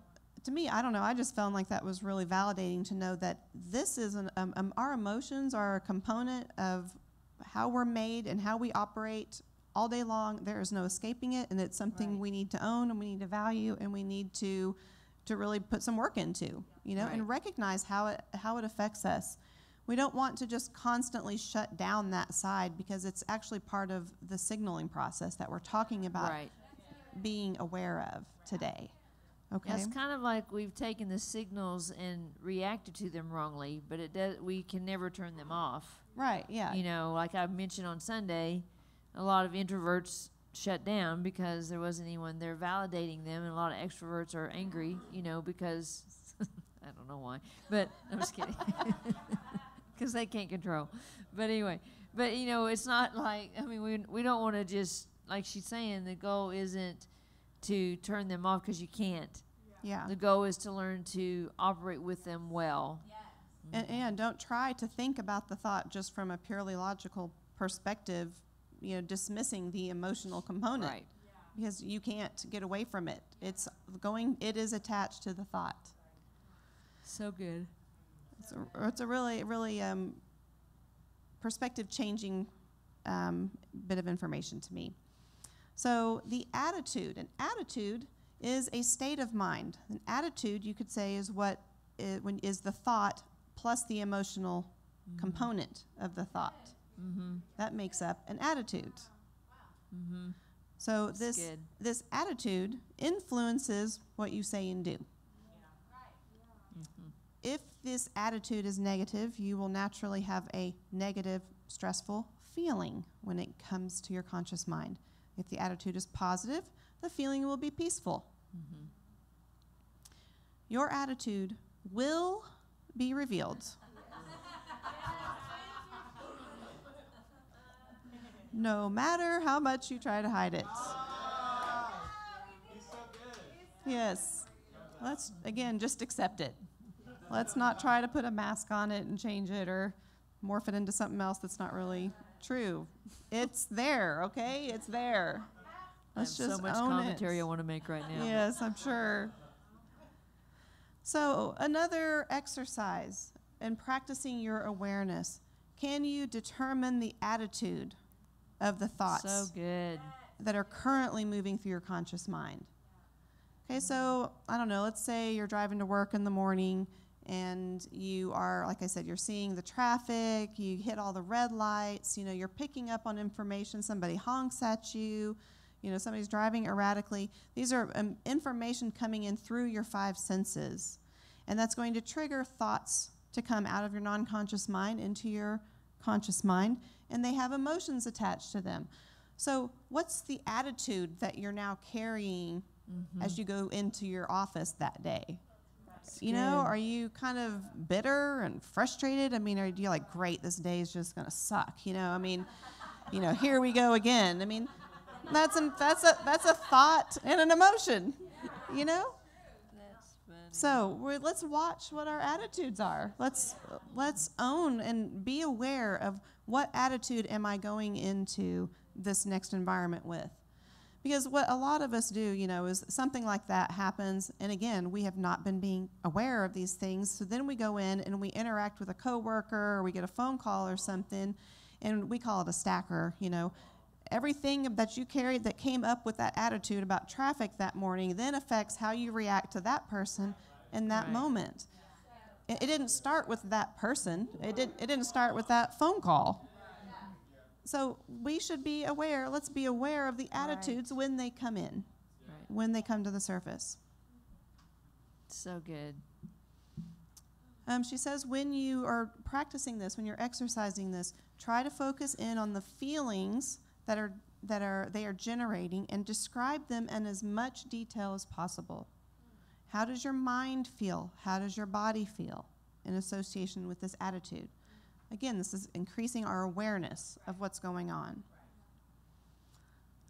to me, I don't know, I just felt like that was really validating to know that this is our emotions are a component of how we're made and how we operate all day long. There is no escaping it, and it's something we need to own and we need to value and we need to really put some work into, and recognize how it affects us. We don't want to just constantly shut down that side, because it's actually part of the signaling process that we're talking about being aware of today. Okay. It's kind of like we've taken the signals and reacted to them wrongly, but we can never turn them off. Right, yeah. Like I mentioned on Sunday, a lot of introverts shut down because there wasn't anyone there validating them, and a lot of extroverts are angry, because I don't know why, but I'm just kidding, because they can't control. But anyway, it's not like, we don't want to just, like she's saying, the goal isn't to turn them off because you can't. Yeah. The goal is to learn to operate with them well. Yes. And don't try to think about the thought just from a purely logical perspective, dismissing the emotional component. Right. Because you can't get away from it. It is attached to the thought. So good. It's a really, really perspective-changing bit of information to me. So the attitude. An attitude is a state of mind. An attitude, you could say, is is the thought plus the emotional component of the thought. Mm-hmm. That makes up an attitude. Mm-hmm. So this attitude influences what you say and do. Mm-hmm. If this attitude is negative, you will naturally have a negative, stressful feeling when it comes to your conscious mind. If the attitude is positive, the feeling will be peaceful. Mm-hmm. Your attitude will be revealed. No matter how much you try to hide it. Yes. Let's, again, just accept it. Let's not try to put a mask on it and change it or morph it into something else that's not really true. It's there, okay? It's there. Let's just so much own commentary it. I want to make right now. Yes, I'm sure. So another exercise in practicing your awareness. Can you determine the attitude of the thoughts So good. that are currently moving through your conscious mind? Okay, so I don't know, let's say you're driving to work in the morning and you are, like I said, you're seeing the traffic, you hit all the red lights, you're picking up on information, somebody honks at you, somebody's driving erratically. These are information coming in through your five senses. And that's going to trigger thoughts to come out of your non-conscious mind into your conscious mind, and they have emotions attached to them. So what's the attitude that you're now carrying as you go into your office that day? Are you kind of bitter and frustrated? Are you like, great, this day is just going to suck? Here we go again. That's a thought and an emotion, So let's watch what our attitudes are. Let's own and be aware of what attitude am I going into this next environment with. Because what a lot of us do, is something like that happens, and again, we have not been being aware of these things, so then we go in and we interact with a coworker, or we get a phone call or something, and we call it a stacker, Everything that you carried that came up with that attitude about traffic that morning then affects how you react to that person in that moment. It didn't start with that person. It didn't start with that phone call. So we should be aware. Let's be aware of the attitudes when they come in, when they come to the surface. So good. She says when you are practicing this, when you're exercising this, try to focus in on the feelings they are generating and describe them in as much detail as possible. How does your mind feel? How does your body feel in association with this attitude? Again, this is increasing our awareness of what's going on.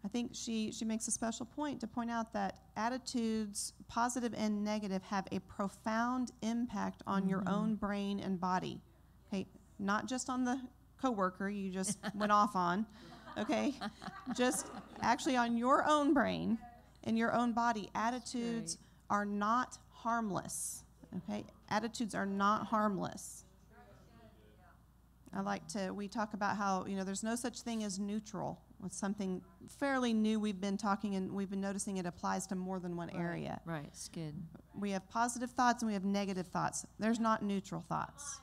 I think she makes a special point to point out that attitudes, positive and negative, have a profound impact on your own brain and body. Okay, not just on the coworker you just went off on. Okay, just actually on your own brain and your own body. Attitudes are not harmless. Okay? Attitudes are not harmless. We talk about how, there's no such thing as neutral. It's something fairly new we've been talking, and we've been noticing it applies to more than one area. Right, it's good. We have positive thoughts and we have negative thoughts. There's not neutral thoughts.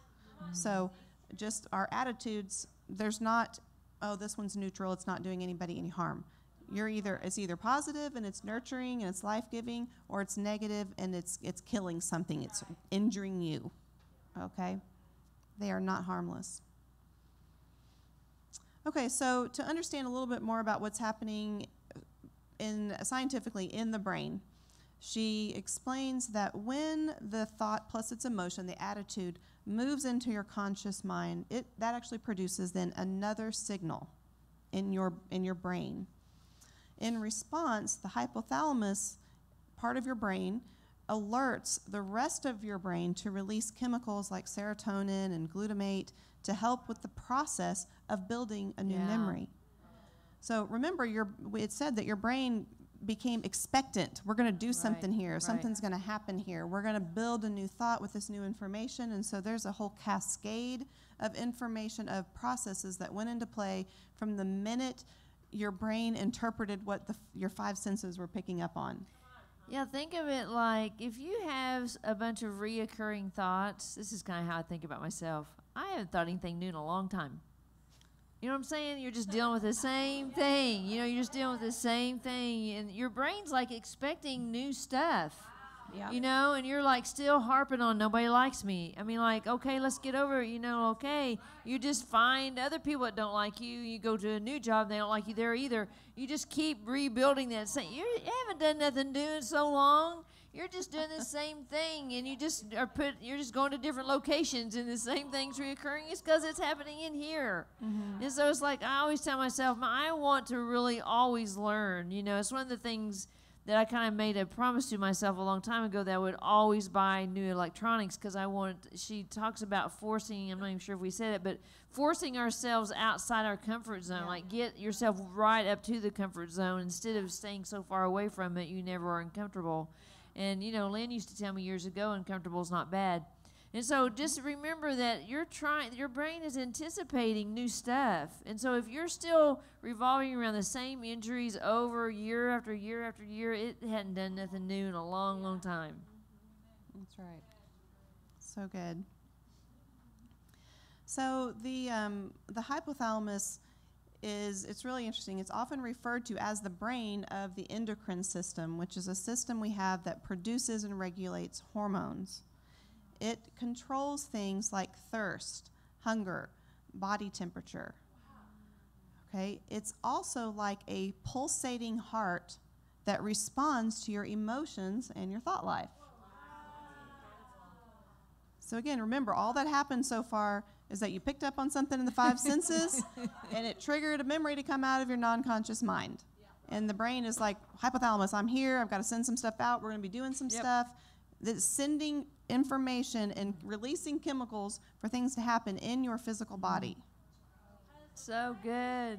So just our attitudes, there's not, oh, this one's neutral, it's not doing anybody any harm. It's either positive and it's nurturing and it's life-giving, or it's negative and it's killing something, it's injuring you. Okay? They are not harmless. Okay, so to understand a little bit more about what's happening scientifically in the brain, she explains that when the thought plus its emotion, the attitude, moves into your conscious mind, that actually produces then another signal in your brain. In response, the hypothalamus part of your brain alerts the rest of your brain to release chemicals like serotonin and glutamate to help with the process of building a new memory. So remember, it said that your brain became expectant. We're going to do something here. Right. Something's going to happen here. We're going to build a new thought with this new information. And so there's a whole cascade of information, of processes that went into play from the minute your brain interpreted what your five senses were picking up on. Yeah, think of it like if you have a bunch of reoccurring thoughts, this is kind of how I think about myself. I haven't thought anything new in a long time. You know what I'm saying? You're just dealing with the same thing. You're just dealing with the same thing. And your brain's like expecting new stuff. Yeah. And you're like still harping on nobody likes me. I mean, like, okay, let's get over it. Okay. You just find other people that don't like you. You go to a new job, they don't like you there either. You just keep rebuilding that same. You haven't done nothing new in so long. You're just doing the same thing, and you're just going to different locations, and the same thing's reoccurring. It's because it's happening in here. Mm-hmm. And so it's like I always tell myself, I want to really always learn. It's one of the things that I kind of made a promise to myself a long time ago that I would always buy new electronics because she talks about forcing, I'm not even sure if we said it, but forcing ourselves outside our comfort zone. Yeah. Like get yourself right up to the comfort zone instead of staying so far away from it you never are uncomfortable. And, Lynn used to tell me years ago, uncomfortable is not bad. And so just remember that your brain is anticipating new stuff. And so if you're still revolving around the same injuries over year after year after year, it hadn't done nothing new in a long, long time. That's right. So good. So the hypothalamus it's really interesting. It's often referred to as the brain of the endocrine system, which is a system we have that produces and regulates hormones. It controls things like thirst, hunger, body temperature. Okay? It's also like a pulsating heart that responds to your emotions and your thought life. So again, remember, all that happened so far is that you picked up on something in the five senses, and it triggered a memory to come out of your non-conscious mind. And the brain is like, hypothalamus, I'm here, I've got to send some stuff out, we're going to be doing some stuff. That's sending information and releasing chemicals for things to happen in your physical body. So good.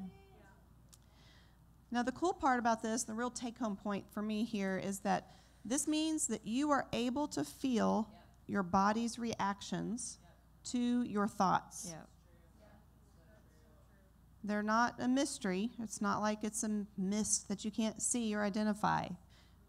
Now, the cool part about this, the real take-home point for me here, is that this means that you are able to feel your body's reactions to your thoughts. Yeah. They're not a mystery. It's not like it's a mist that you can't see or identify.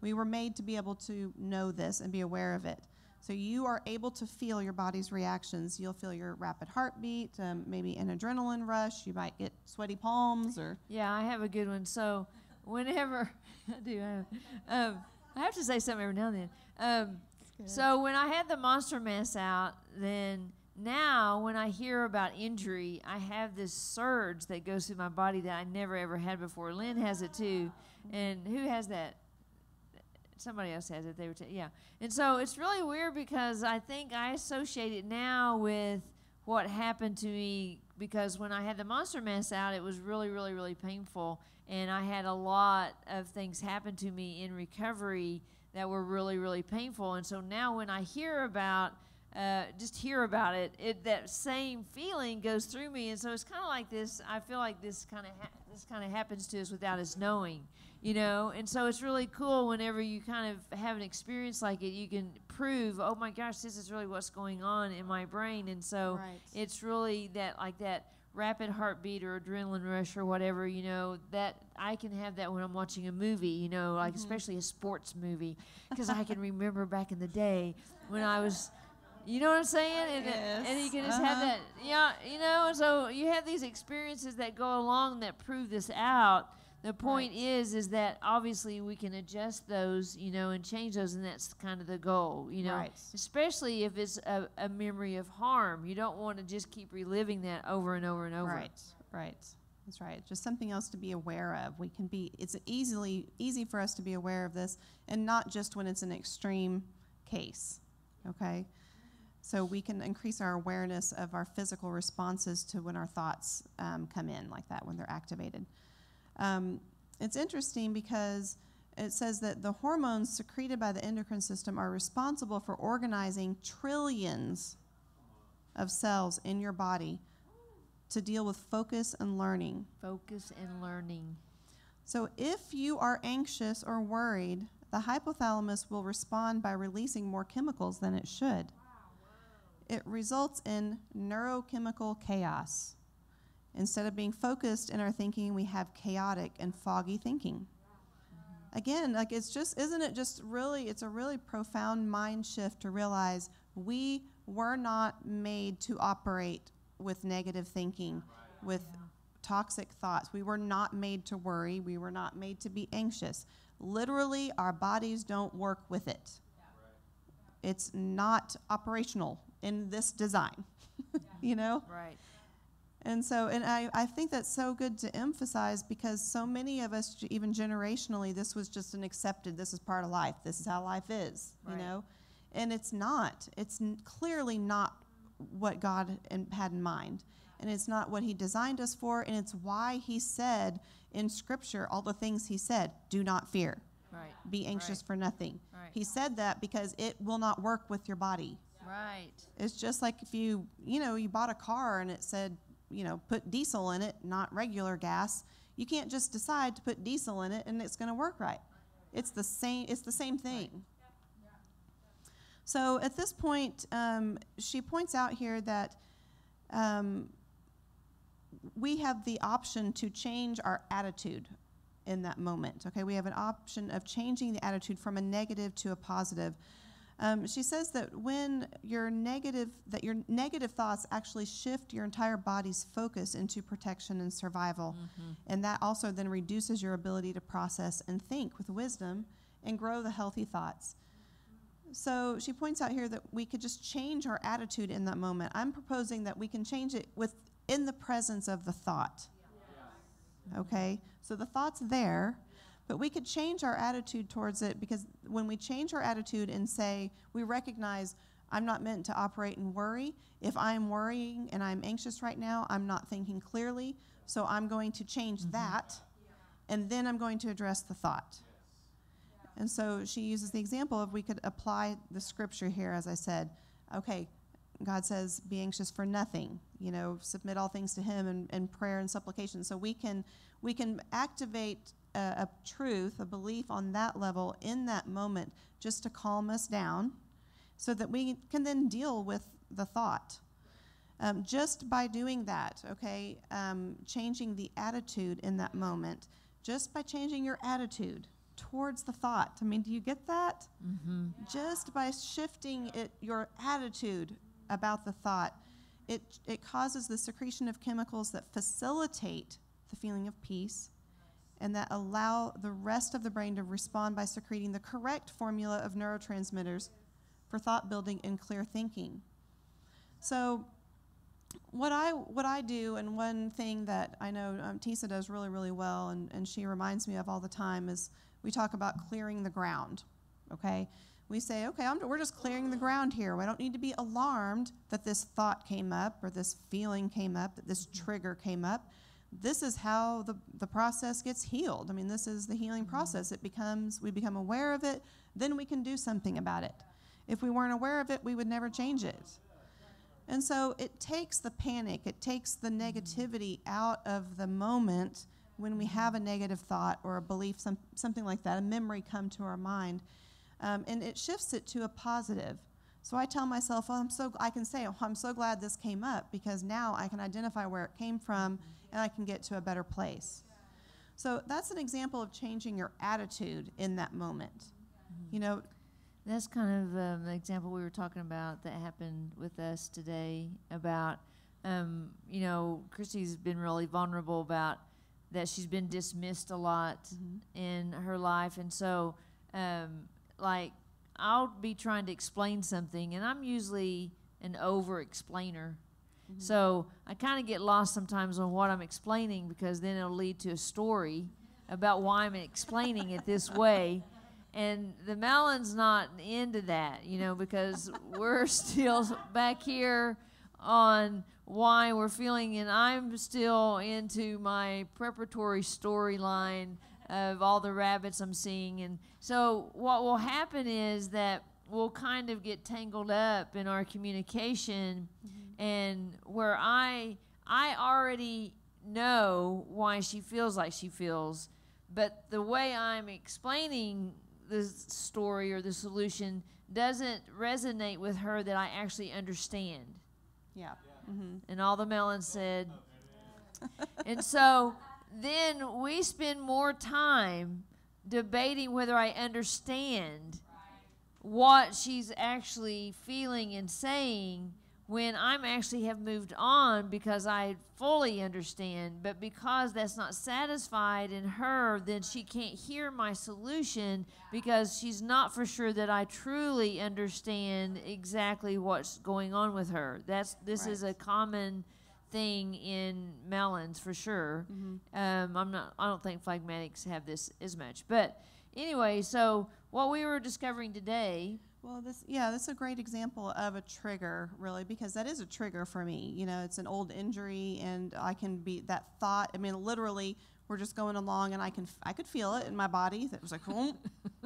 We were made to be able to know this and be aware of it. So you are able to feel your body's reactions. You'll feel your rapid heartbeat, maybe an adrenaline rush. You might get sweaty palms. Yeah, I have a good one. So whenever I have to say something every now and then. So when I had the monster mass out, then now when I hear about injury, I have this surge that goes through my body that I never ever had before. Lynn has it too. And who has that? Somebody else has it. And so it's really weird because I think I associate it now with what happened to me because when I had the monster mass out, it was really, really, really painful. And I had a lot of things happen to me in recovery that were really, really painful. And so now when I hear about it, that same feeling goes through me. And so it's kind of like this. I feel like this kind of happens to us without us knowing. you know. And so it's really cool whenever you kind of have an experience like it, you can prove, oh my gosh, this is really what's going on in my brain. And so it's really that, like that rapid heartbeat or adrenaline rush or whatever, you know, that I can have that when I'm watching a movie, you know, like especially a sports movie, because I can remember back in the day when I was, you know what I'm saying? And you can just have that, yeah, you know, and so you have these experiences that go along that prove this out. The point is that obviously we can adjust those, you know, and change those, and that's kind of the goal, you know, especially if it's a memory of harm. You don't want to just keep reliving that over and over and over. Right. That's right. Just something else to be aware of. It's easy for us to be aware of this, and not just when it's an extreme case, okay? So we can increase our awareness of our physical responses to when our thoughts come in like that, when they're activated. It's interesting because it says that the hormones secreted by the endocrine system are responsible for organizing trillions of cells in your body to deal with focus and learning. Focus and learning. So if you are anxious or worried, the hypothalamus will respond by releasing more chemicals than it should. It results in neurochemical chaos. Instead of being focused in our thinking, we have chaotic and foggy thinking. Again, like it's a really profound mind shift to realize we were not made to operate with negative thinking, with toxic thoughts. We were not made to worry. We were not made to be anxious. Literally, our bodies don't work with it. It's not operational in this design, you know? Right. And so, and I think that's so good to emphasize, because so many of us, even generationally, this was just this is part of life. This is how life is, you know? And it's not. It's clearly not what God had in mind. And it's not what he designed us for, and it's why he said in Scripture all the things he said. Do not fear. Right. Be anxious for nothing. Right. He said that because it will not work with your body. Right. It's just like if you bought a car and it said, put diesel in it, not regular gas. You can't just decide to put diesel in it and it's going to work right. It's the same thing. So at this point, she points out here that we have the option to change our attitude in that moment. Okay, we have an option of changing the attitude from a negative to a positive. She says that when your negative thoughts actually shift your entire body's focus into protection and survival. And that also then reduces your ability to process and think with wisdom and grow the healthy thoughts. So she points out here that we could just change our attitude in that moment. I'm proposing that we can change it in the presence of the thought. Okay? So the thought's there, but we could change our attitude towards it, because when we change our attitude and say, we recognize I'm not meant to operate in worry. If I'm worrying and I'm anxious right now, I'm not thinking clearly, so I'm going to change that, and then I'm going to address the thought. And so she uses the example of, we could apply the Scripture here, as I said. Okay, God says, be anxious for nothing, submit all things to him in prayer and supplication. So we can activate a truth, a belief on that level in that moment, just to calm us down, so that we can then deal with the thought. Just by doing that, okay, changing the attitude in that moment, just by changing your attitude towards the thought. I mean, do you get that? Just by shifting your attitude about the thought, it causes the secretion of chemicals that facilitate the feeling of peace, and that allow the rest of the brain to respond by secreting the correct formula of neurotransmitters for thought building and clear thinking. So what I do, and one thing that I know Tisa does really, really well, and she reminds me of all the time, is we talk about clearing the ground, okay? We say, okay, we're just clearing the ground here. We don't need to be alarmed that this thought came up, or this feeling came up, that this trigger came up. This is how the process gets healed. I mean, this is the healing process. We become aware of it, then we can do something about it. If we weren't aware of it, we would never change it. And so it takes the panic, it takes the negativity out of the moment when we have a negative thought or a belief, something like that, a memory come to our mind, and it shifts it to a positive. So I tell myself, I can say, I'm so glad this came up, because now I can identify where it came from and I can get to a better place. So that's an example of changing your attitude in that moment. You know, that's kind of an example we were talking about that happened with us today about, you know, Christy's been really vulnerable about that she's been dismissed a lot in her life. And so, like, I'll be trying to explain something, and I'm usually an over-explainer. So I kind of get lost sometimes on what I'm explaining, because then it'll lead to a story about why I'm explaining it this way. And the Mellon's not into that, you know, because we're still back here on why we're feeling, and I'm still into my preparatory storyline of all the rabbits I'm seeing. And so what will happen is that we'll kind of get tangled up in our communication, and where I already know why she feels like she feels, but the way I'm explaining the story or the solution doesn't resonate with her that I actually understand. Yeah. And all the Mellons said. And so then we spend more time debating whether I understand what she's actually feeling and saying, when I'm actually have moved on because I fully understand. But because that's not satisfied in her, then she can't hear my solution, because she's not for sure that I truly understand exactly what's going on with her. This is a common thing in Mellons for sure. I don't think phlegmatics have this as much. But anyway, so what we were discovering today. Well, that's a great example of a trigger, really, because that is a trigger for me. You know, it's an old injury, and I can be that thought. I mean, literally, we're just going along, and I could feel it in my body. That was like,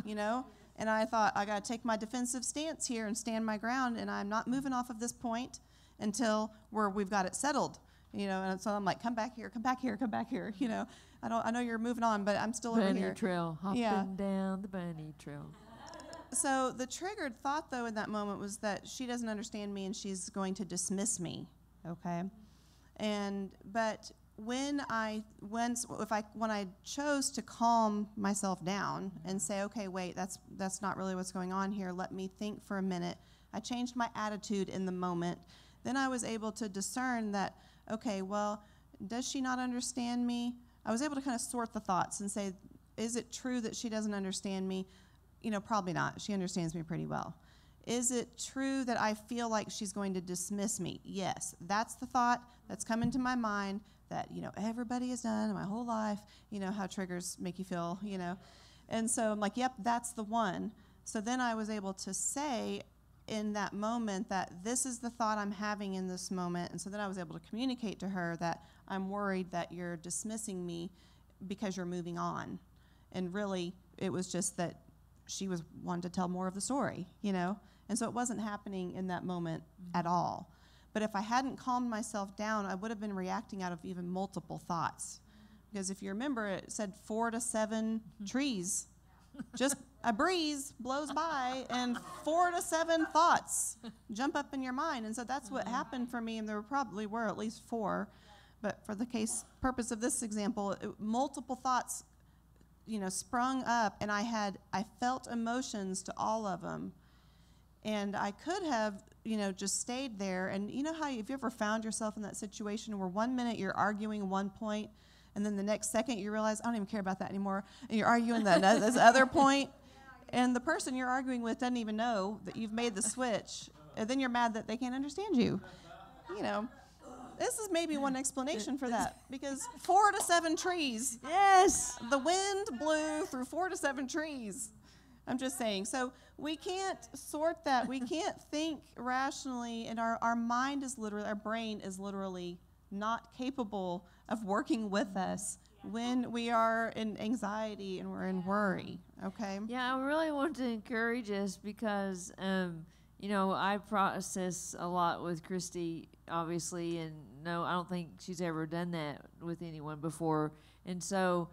you know, and I thought, I got to take my defensive stance here and stand my ground, and I'm not moving off of this point until we've got it settled. You know, and so I'm like, come back here, come back here, come back here. You know, I know you're moving on, but I'm still over here. Bunny trail, hopping down the bunny trail. So the triggered thought, though, in that moment was that she doesn't understand me and she's going to dismiss me, okay? But when I chose to calm myself down and say, okay, wait, that's not really what's going on here. Let me think for a minute. I changed my attitude in the moment. Then I was able to discern that, okay, well, does she not understand me? I was able to kind of sort the thoughts and say, is it true that she doesn't understand me? You know, probably not. She understands me pretty well. Is it true that I feel like she's going to dismiss me? Yes. That's the thought that's come into my mind that, you know, everybody has done my whole life. You know, how triggers make you feel, you know. And so I'm like, yep, that's the one. So then I was able to say in that moment that this is the thought I'm having in this moment. And so then I was able to communicate to her that I'm worried that you're dismissing me because you're moving on. And really, it was just that she was wanting to tell more of the story, you know? And so it wasn't happening in that moment at all. But if I hadn't calmed myself down, I would have been reacting out of even multiple thoughts. Because if you remember, it said 4 to 7 trees. Just a breeze blows by and 4 to 7 thoughts jump up in your mind. And so that's what happened for me, and there probably were at least 4. But for the purpose of this example, multiple thoughts, you know, sprung up, and I felt emotions to all of them. And I could have, you know, just stayed there. And you know how, have you ever found yourself in that situation where 1 minute you're arguing one point, and then the next second you realize, I don't even care about that anymore, and you're arguing this other point, and the person you're arguing with doesn't even know that you've made the switch, and then you're mad that they can't understand you, you know. This is maybe one explanation for that, because 4 to 7 trees. Yes. The wind blew through 4 to 7 trees. I'm just saying. So we can't sort that. We can't think rationally, and our mind is literally, our brain is literally not capable of working with us when we are in anxiety and we're in worry, okay? Yeah, I really want to encourage us because, you know, I process a lot with Christy, obviously, and no, I don't think she's ever done that with anyone before. And so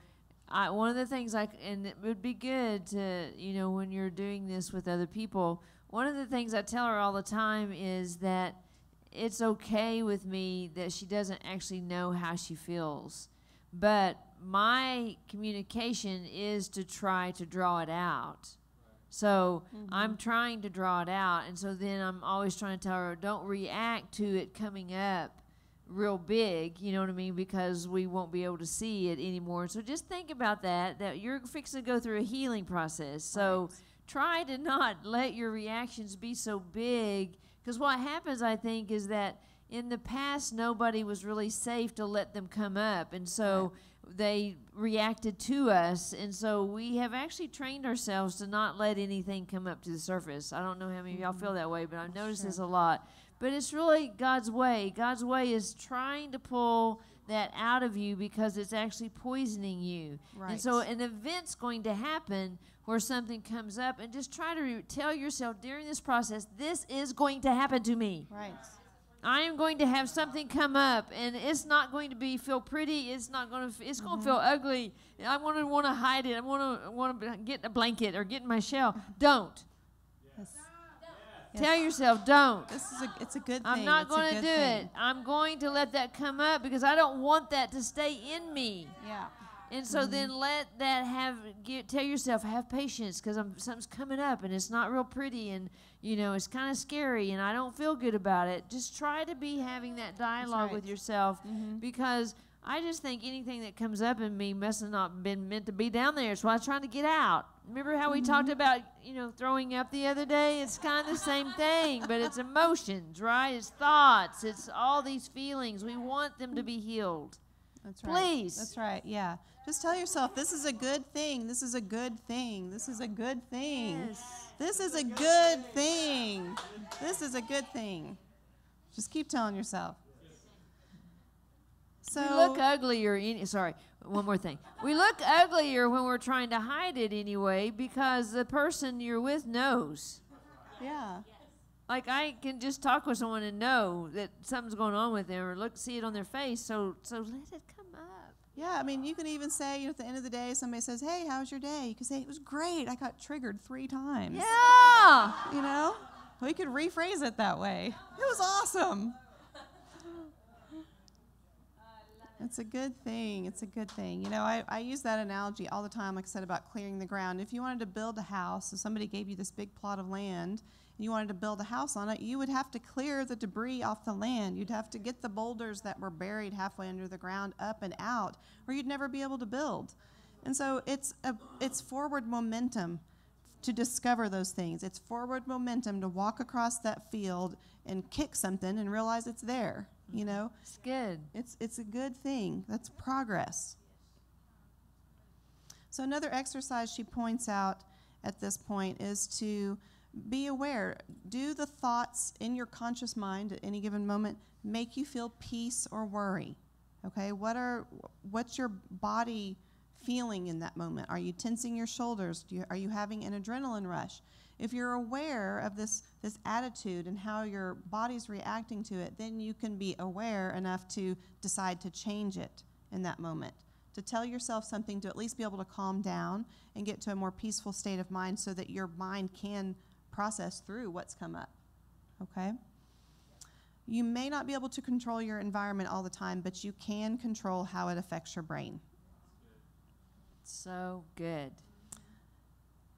one of the things and it would be good to, when you're doing this with other people, one of the things I tell her all the time is that it's okay with me that she doesn't actually know how she feels. But my communication is to try to draw it out. So I'm trying to draw it out. And so then I'm always trying to tell her, don't react to it coming up real big, you know what I mean, because we won't be able to see it anymore. So just think about that you're fixing to go through a healing process. So try to not let your reactions be so big, because what happens, I think, is that in the past nobody was really safe to let them come up, and so they reacted to us, and so we have actually trained ourselves to not let anything come up to the surface. I don't know how many of y'all feel that way, but I've noticed this a lot. But it's really God's way. God's way is trying to pull that out of you because it's actually poisoning you. Right. And so an event's going to happen where something comes up, and just try to tell yourself during this process, this is going to happen to me. Right. I am going to have something come up, and it's not going to feel pretty. It's not going to. It's going to feel ugly. I'm going to want to hide it. I want to get a blanket or get in my shell. Don't. Yes. Tell yourself, don't. It's a good thing. I'm not going to do it. I'm going to let that come up because I don't want that to stay in me. Yeah. And so then let that tell yourself, have patience, because something's coming up and it's not real pretty, and it's kind of scary and I don't feel good about it. Just try to be having that dialogue with yourself, because I just think anything that comes up in me must have not been meant to be down there. So I was trying to get out. Remember how we talked about, throwing up the other day? It's kind of the same thing, but it's emotions, right? It's thoughts. It's all these feelings. We want them to be healed. That's right. Please. That's right, yeah. Just tell yourself, this is a good thing. This is a good thing. This is a good thing. Yes. This is a good thing. This is a good thing. Just keep telling yourself. So we look uglier. One more thing. We look uglier when we're trying to hide it anyway, because the person you're with knows. Yeah. Like, I can just talk with someone and know that something's going on with them, or see it on their face. So let it come up. Yeah, I mean, you can even say, at the end of the day, somebody says, hey, how was your day? You can say, it was great. I got triggered 3 times. Yeah. We could rephrase it that way. It was awesome. It's a good thing. It's a good thing. I use that analogy all the time, like I said, about clearing the ground. If you wanted to build a house, so somebody gave you this big plot of land, and you wanted to build a house on it, you would have to clear the debris off the land. You'd have to get the boulders that were buried halfway under the ground up and out, or you'd never be able to build. And so it's forward momentum to discover those things. It's forward momentum to walk across that field and kick something and realize it's there. It's good. It's a good thing. That's progress. So another exercise she points out at this point is to be aware. Do the thoughts in your conscious mind at any given moment make you feel peace or worry? Okay, what's your body feeling in that moment? Are you tensing your shoulders? Are you having an adrenaline rush? If you're aware of this attitude and how your body's reacting to it, then you can be aware enough to decide to change it in that moment, to tell yourself something to at least be able to calm down and get to a more peaceful state of mind so that your mind can process through what's come up, okay? You may not be able to control your environment all the time, but you can control how it affects your brain. So good.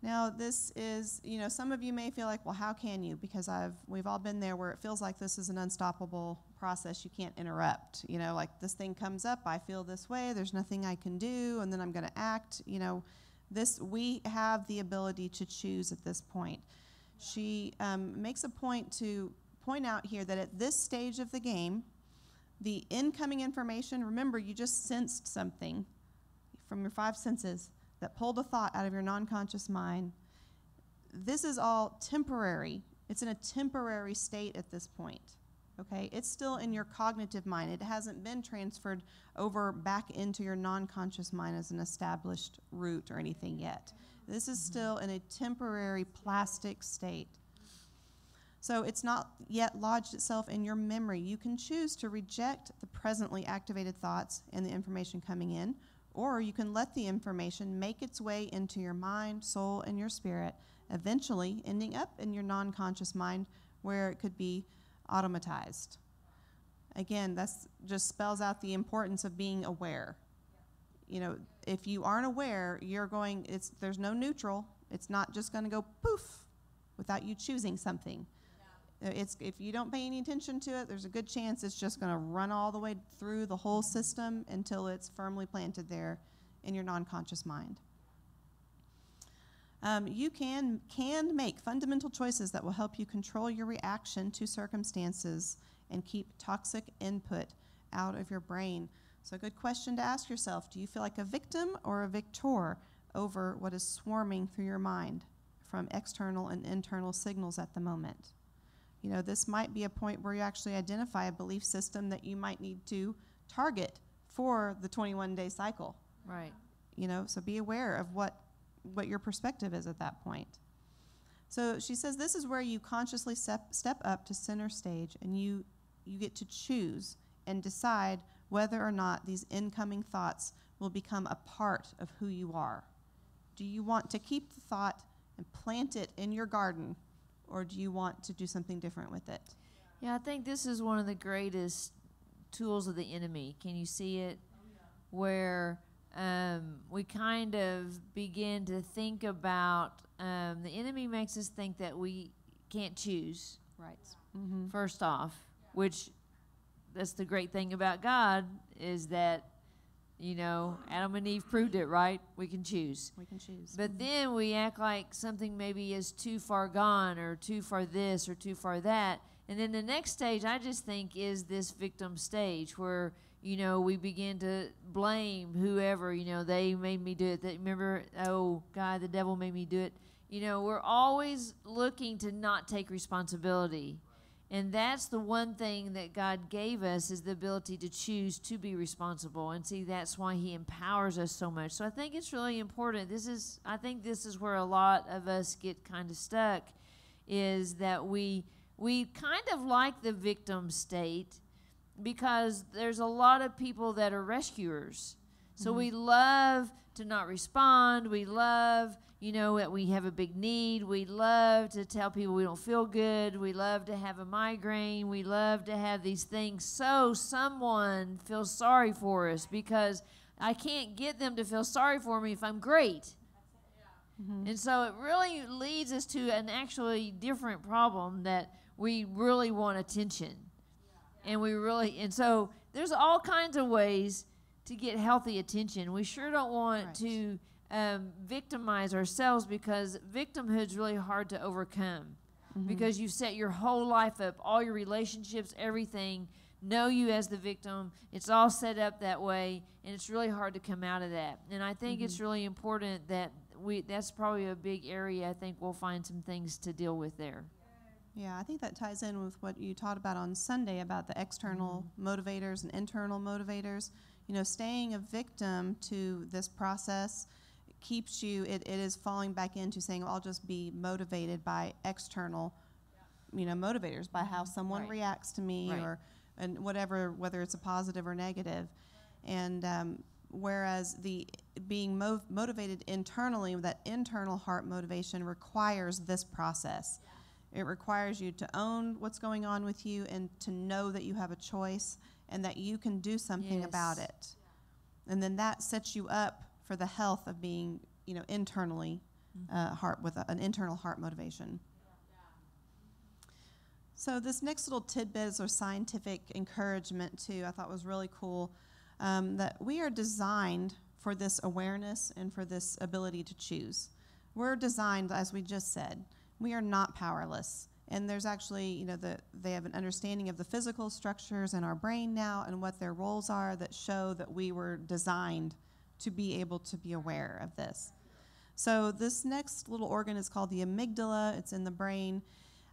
Now, this is, some of you may feel like, well, how can you? Because we've all been there where it feels like this is an unstoppable process you can't interrupt. Like this thing comes up, I feel this way, there's nothing I can do, and then I'm going to act. We have the ability to choose at this point. She makes a point to point out here that at this stage of the game, the incoming information, remember, you just sensed something from your 5 senses that pulled a thought out of your non-conscious mind. This is all temporary. It's in a temporary state at this point, okay? It's still in your cognitive mind. It hasn't been transferred over back into your non-conscious mind as an established root or anything yet. This is still in a temporary plastic state. So it's not yet lodged itself in your memory. You can choose to reject the presently activated thoughts and the information coming in, Or you can let the information make its way into your mind, soul, and your spirit, eventually ending up in your non-conscious mind where it could be automatized. Again, that's just spells out the importance of being aware. You know, if you aren't aware, there's no neutral. It's not just going to go poof without you choosing something. If you don't pay any attention to it, there's a good chance it's just going to run all the way through the whole system until it's firmly planted there in your non-conscious mind. You can make fundamental choices that will help you control your reaction to circumstances and keep toxic input out of your brain. So a good question to ask yourself, do you feel like a victim or a victor over what is swarming through your mind from external and internal signals at the moment? You know, this might be a point where you actually identify a belief system that you might need to target for the 21-day cycle. Right. You know, so be aware of what your perspective is at that point. So she says this is where you consciously step up to center stage, and you get to choose and decide whether or not these incoming thoughts will become a part of who you are. Do you want to keep the thought and plant it in your garden, or do you want to do something different with it? Yeah, I think this is one of the greatest tools of the enemy. Can you see it? Where we kind of begin to think about, the enemy makes us think that we can't choose. Right. First off, which that's the great thing about God is that, you know, Adam and Eve proved it, right? We can choose. We can choose. But then we act like something maybe is too far gone or too far this or too far that. And then the next stage, I just think, is this victim stage where, you know, we begin to blame whoever, you know, they made me do it. They, remember, oh, God, the devil made me do it. You know, we're always looking to not take responsibility. And that's the one thing that God gave us, is the ability to choose to be responsible. And see, that's why he empowers us so much. So I think it's really important. I think this is where a lot of us get kind of stuck, is that we kind of like the victim state because there's a lot of people that are rescuers. So we love to not respond. We love, you know, that we have a big need. We love to tell people we don't feel good. We love to have a migraine. We love to have these things so someone feels sorry for us, because I can't get them to feel sorry for me if I'm great. And so it really leads us to an actually different problem, that we really want attention. And so there's all kinds of ways to get healthy attention. We sure don't want to victimize ourselves, because victimhood's really hard to overcome, because you've set your whole life up, all your relationships, everything, know you as the victim. It's all set up that way, and it's really hard to come out of that. And I think it's really important that that's probably a big area. I think we'll find some things to deal with there. Yeah, I think that ties in with what you taught about on Sunday about the external motivators and internal motivators. You know, staying a victim to this process keeps you, it is falling back into saying, well, I'll just be motivated by external, you know, motivators, by how someone reacts to me, and whatever, whether it's a positive or negative. And whereas the being motivated internally, that internal heart motivation requires this process. It requires you to own what's going on with you, and to know that you have a choice and that you can do something about it. And then that sets you up for the health of being, you know, internally heart with an internal heart motivation. So this next little tidbit or scientific encouragement too, I thought was really cool, that we are designed for this awareness and for this ability to choose. We're designed, as we just said, we are not powerless. And there's actually, you know, they have an understanding of the physical structures in our brain now and what their roles are, that show that we were designed to be able to be aware of this. So this next little organ is called the amygdala. It's in the brain.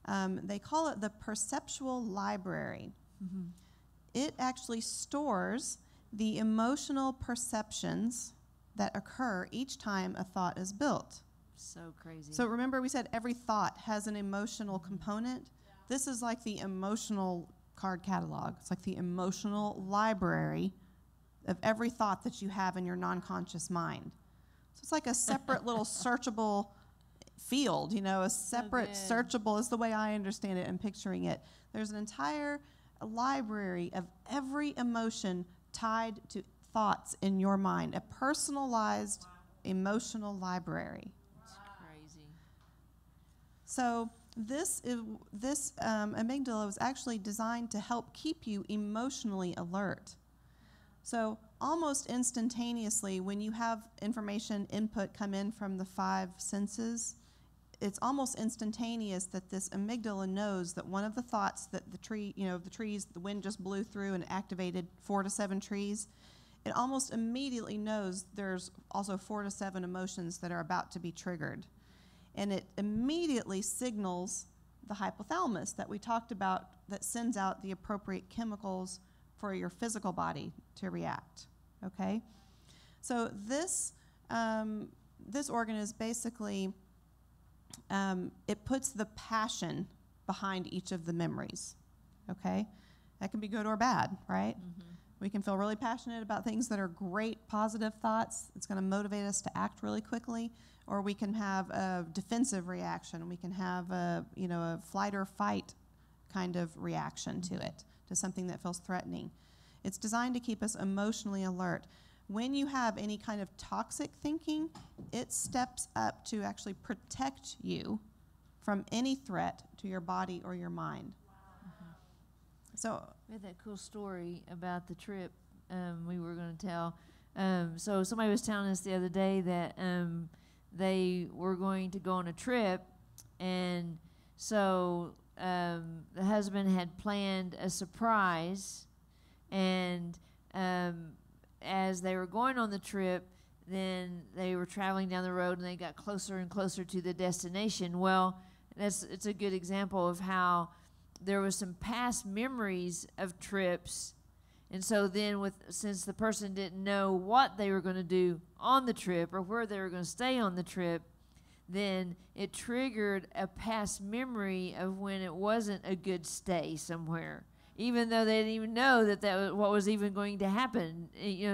They call it the perceptual library. It actually stores the emotional perceptions that occur each time a thought is built. So crazy. So remember, we said every thought has an emotional component. This is like the emotional card catalog. It's like the emotional library of every thought that you have in your non-conscious mind. So it's like a separate little searchable field, a separate searchable is the way I understand it and picturing it. There's an entire library of every emotion tied to thoughts in your mind, a personalized emotional library. It's crazy. So this amygdala was actually designed to help keep you emotionally alert. So almost instantaneously, when you have information input come in from the 5 senses, it's almost instantaneous that this amygdala knows that one of the thoughts that the trees, the wind just blew through and activated 4 to 7 trees, it almost immediately knows there's also 4 to 7 emotions that are about to be triggered. And it immediately signals the hypothalamus that we talked about that sends out the appropriate chemicals for your physical body to react, okay? So this organ is basically, it puts the passion behind each of the memories, okay? That can be good or bad, right? Mm-hmm. We can feel really passionate about things that are great, positive thoughts. It's going to motivate us to act really quickly. Or we can have a defensive reaction. We can have a flight or fight kind of reaction to it, to something that feels threatening. It's designed to keep us emotionally alert. When you have any kind of toxic thinking, it steps up to actually protect you from any threat to your body or your mind. Mm-hmm. So we had that cool story about the trip we were going to tell. So somebody was telling us the other day that they were going to go on a trip, and so the husband had planned a surprise, and as they were going on the trip, then they were traveling down the road and they got closer and closer to the destination. Well, it's a good example of how there was some past memories of trips, and so then since the person didn't know what they were going to do on the trip or where they were going to stay on the trip, then it triggered a past memory of when it wasn't a good stay somewhere, even though they didn't even know that was what was even going to happen.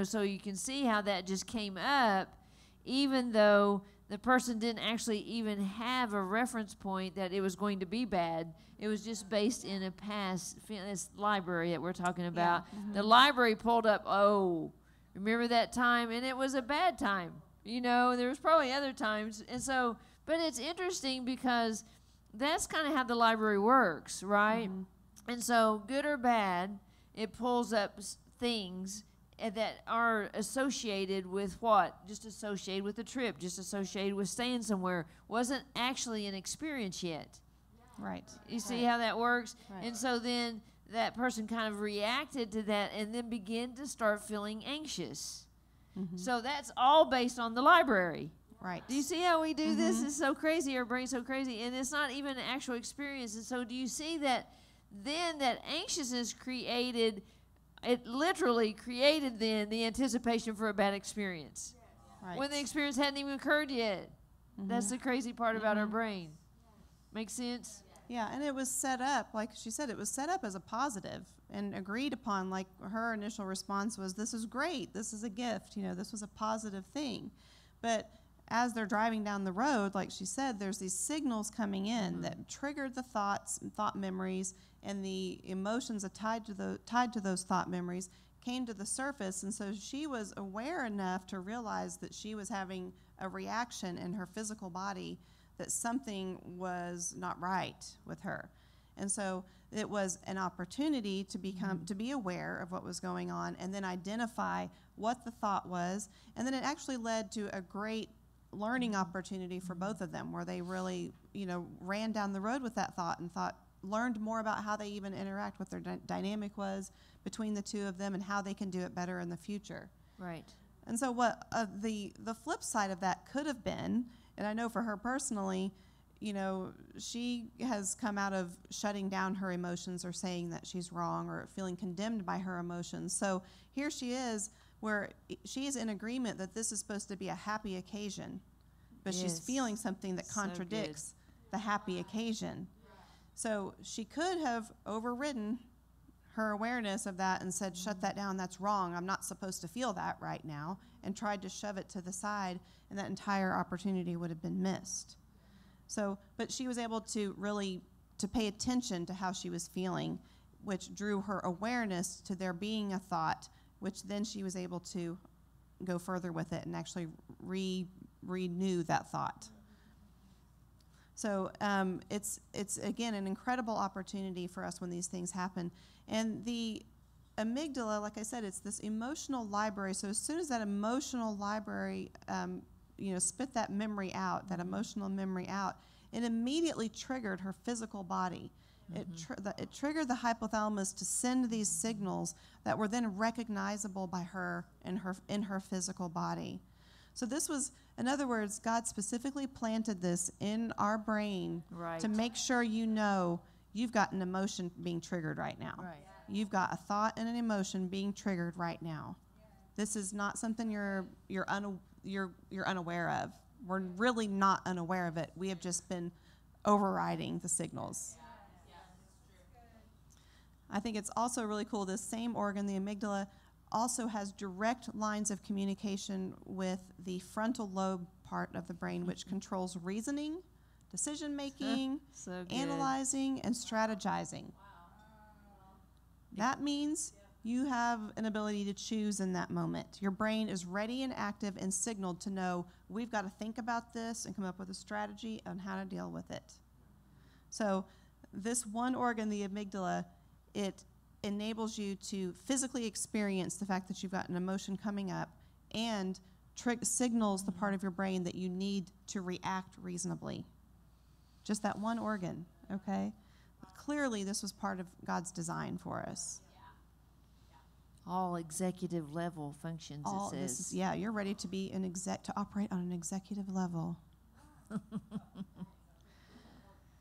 So you can see how that just came up, even though the person didn't actually even have a reference point that it was going to be bad. It was just based in a past, this library that we're talking about. Yeah. Mm-hmm. The library pulled up, remember that time? And it was a bad time. There was probably other times. And so, but it's interesting because that's kind of how the library works, right? Mm-hmm. And so, good or bad, it pulls up things that are associated with what? Just associated with the trip, just associated with staying somewhere. Wasn't actually an experience yet. Right. You see how that works? Right. And so then that person kind of reacted to that and then began to start feeling anxious. Mm-hmm. So that's all based on the library. Right. Do you see how we do mm-hmm. this? It's so crazy. Our brain's so crazy. And it's not even an actual experience. And so do you see that then that anxiousness it literally created then the anticipation for a bad experience. Right. When the experience hadn't even occurred yet. Mm-hmm. That's the crazy part about mm-hmm. our brain. Make sense? Yeah, and it was set up, like she said, it was set up as a positive and agreed upon. Like her initial response was, this is great, this is a gift, this was a positive thing. But as they're driving down the road, like she said, there's these signals coming in mm-hmm. that triggered the thoughts and thought memories, and the emotions tied to those thought memories came to the surface. And so she was aware enough to realize that she was having a reaction in her physical body, that something was not right with her. And so it was an opportunity to be aware of what was going on and then identify what the thought was. And then it actually led to a great learning opportunity for both of them, where they really, ran down the road with that thought and learned more about how they even interact, what their dynamic was between the two of them and how they can do it better in the future. Right. And so what the flip side of that could have been, and I know for her personally, she has come out of shutting down her emotions or saying that she's wrong or feeling condemned by her emotions. So here she is, where she's in agreement that this is supposed to be a happy occasion, but yes. she's feeling something that contradicts the happy occasion. So she could have overridden her awareness of that and said, shut that down, that's wrong, I'm not supposed to feel that right now, and tried to shove it to the side, and that entire opportunity would have been missed. So, but she was able to really to pay attention to how she was feeling, which drew her awareness to there being a thought, which then she was able to go further with it and actually renew that thought. So it's again an incredible opportunity for us when these things happen. And the amygdala, like I said, it's this emotional library. So as soon as that emotional library, spit that memory out, that emotional memory out, it immediately triggered her physical body. Mm-hmm. It triggered the hypothalamus to send these signals that were then recognizable by her in her physical body. So this was, in other words, God specifically planted this in our brain to make sure you've got an emotion being triggered right now. Right. You've got a thought and an emotion being triggered right now. This is not something you're unaware of. We're really not unaware of it. We have just been overriding the signals. I think it's also really cool. This same organ, the amygdala, also has direct lines of communication with the frontal lobe part of the brain, which controls reasoning, decision making, analyzing, and strategizing. That means you have an ability to choose in that moment. Your brain is ready and active and signaled to know we've got to think about this and come up with a strategy on how to deal with it. So this one organ, the amygdala, it enables you to physically experience the fact that you've got an emotion coming up and signals the part of your brain that you need to react reasonably. Just that one organ, okay? But clearly, this was part of God's design for us. All executive level functions, it says. You're ready to be to operate on an executive level.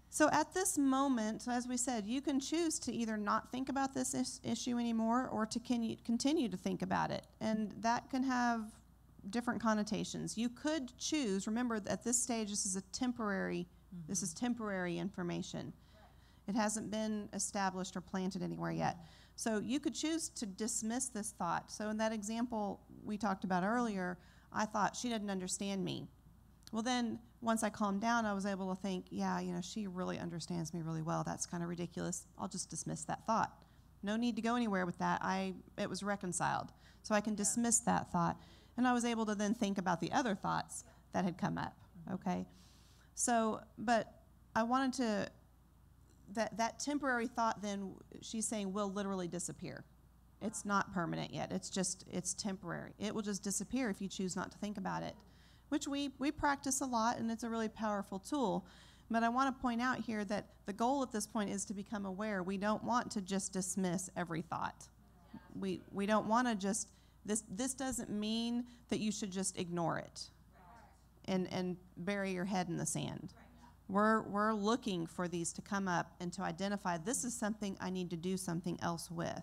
So at this moment, as we said, you can choose to either not think about this issue anymore or to continue to think about it. And that can have different connotations. You could choose, remember at this stage, this is temporary information. It hasn't been established or planted anywhere yet. So you could choose to dismiss this thought. So in that example we talked about earlier, I thought, she didn't understand me. Well, then once I calmed down, I was able to think, she really understands me really well. That's kind of ridiculous. I'll just dismiss that thought. No need to go anywhere with that. It was reconciled. So I can dismiss that thought. And I was able to then think about the other thoughts that had come up, okay? So, but I wanted to, that temporary thought then, she's saying, will literally disappear. It's not permanent yet. It's temporary. It will just disappear if you choose not to think about it, which we practice a lot, and it's a really powerful tool. But I want to point out here that the goal at this point is to become aware. We don't want to just dismiss every thought. We don't want to just, this doesn't mean that you should just ignore it and bury your head in the sand. We're looking for these to come up and to identify, this is something I need to do something else with.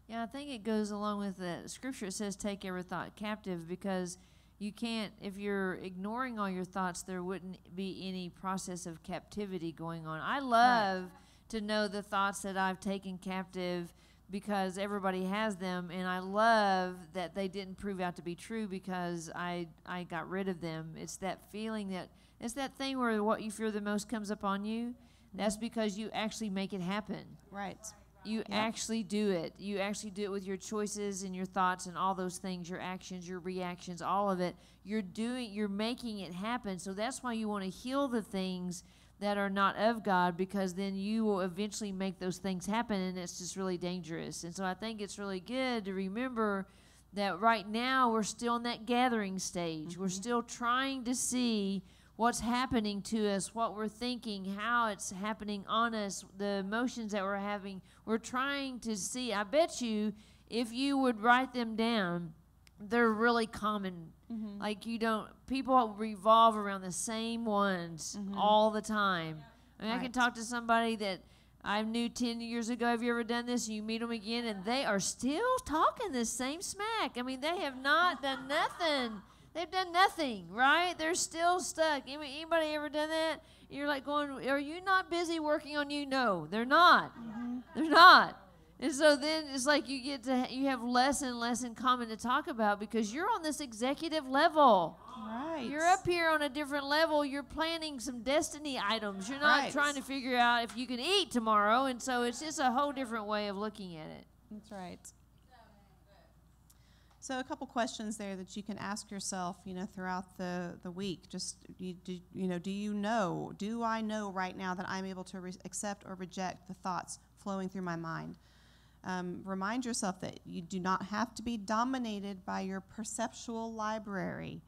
Yeah, I think it goes along with the scripture. It says take every thought captive, because you can't, if you're ignoring all your thoughts, there wouldn't be any process of captivity going on. I love to know the thoughts that I've taken captive, because everybody has them, and I love that they didn't prove out to be true because I got rid of them. It's that feeling that, it's that thing where what you fear the most comes upon you. That's because you actually make it happen. Right. You actually do it. You actually do it with your choices and your thoughts and all those things, your actions, your reactions, all of it. You're making it happen. So that's why you want to heal the things that are not of God, because then you will eventually make those things happen, and it's just really dangerous. And so I think it's really good to remember that right now we're still in that gathering stage. Mm-hmm. We're still trying to see what's happening to us, what we're thinking, how it's happening on us, the emotions that we're having. We're trying to see. I bet you if you would write them down, they're really common. Mm-hmm. Like people revolve around the same ones all the time. I mean, I can talk to somebody that I knew 10 years ago. Have you ever done this? And you meet them again, and they are still talking the same smack. I mean, they have not done nothing. They've done nothing, right? They're still stuck. Anybody ever done that? You're like going, are you not busy working on you? No, they're not. They're not. And so then it's like you have less and less in common to talk about because you're on this executive level. Right. You're up here on a different level. You're planning some destiny items. You're not trying to figure out if you can eat tomorrow. And so it's just a whole different way of looking at it. That's right. So a couple questions there that you can ask yourself, throughout the week. Just, do I know right now that I'm able to accept or reject the thoughts flowing through my mind? Remind yourself that you do not have to be dominated by your perceptual library.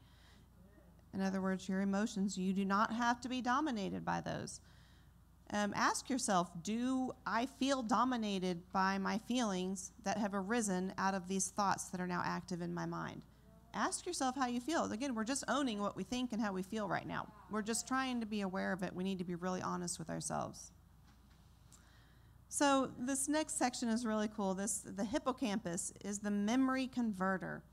In other words, your emotions, you do not have to be dominated by those. Ask yourself, do I feel dominated by my feelings that have arisen out of these thoughts that are now active in my mind? Ask yourself how you feel. Again, we're just owning what we think and how we feel right now. We're just trying to be aware of it. We need to be really honest with ourselves. So this next section is really cool. The hippocampus is the memory converter.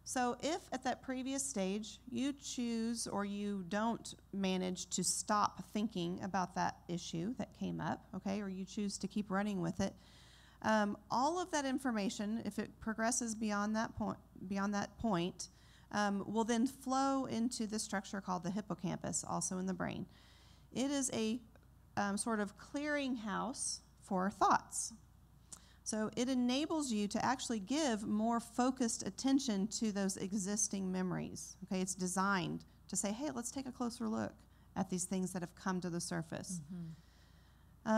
So if at that previous stage you choose or you don't manage to stop thinking about that issue that came up, okay, or you choose to keep running with it, all of that information, if it progresses beyond that point, will then flow into this structure called the hippocampus, also in the brain. It is a sort of clearinghouse for thoughts. So it enables you to actually give more focused attention to those existing memories. Okay, it's designed to say, hey, let's take a closer look at these things that have come to the surface.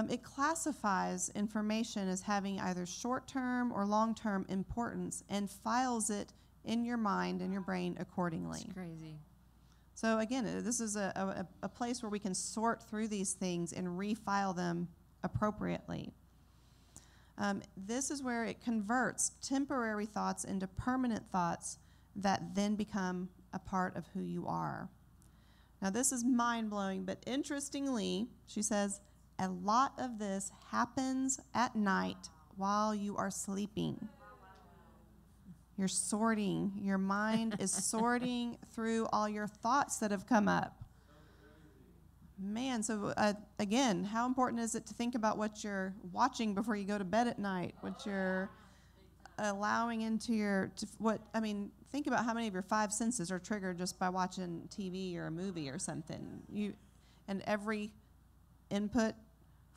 It classifies information as having either short-term or long-term importance and files it in your mind and your brain accordingly. It's crazy. So again, this is a place where we can sort through these things and refile them appropriately. This is where it converts temporary thoughts into permanent thoughts that then become a part of who you are. Now, this is mind-blowing, but interestingly, she says, a lot of this happens at night while you are sleeping. You're sorting. Your mind is sorting through all your thoughts that have come up. Man, so again, how important is it to think about what you're watching before you go to bed at night, what you're allowing into think about how many of your five senses are triggered just by watching TV or a movie or something. And every input,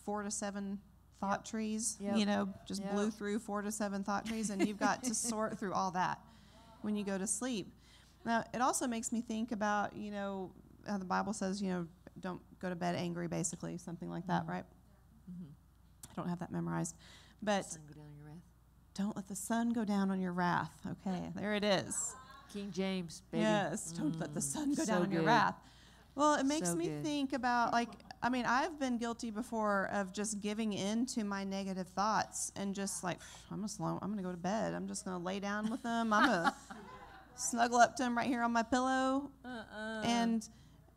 4 to 7 thought trees, blew through 4 to 7 thought trees, and you've got to sort through all that when you go to sleep. Now, it also makes me think about, how the Bible says, don't go to bed angry, basically, something like that, right? I don't have that memorized. But Sun go down on your wrath. Don't let the sun go down on your wrath. Okay, there it is. King James, baby. Yes, don't let the sun go So down on your good. wrath. Well, it makes So me good. think about, I've been guilty before of just giving in to my negative thoughts and just like, I'm going to go to bed. I'm just going to lay down with them. I'm going to snuggle up to them right here on my pillow. And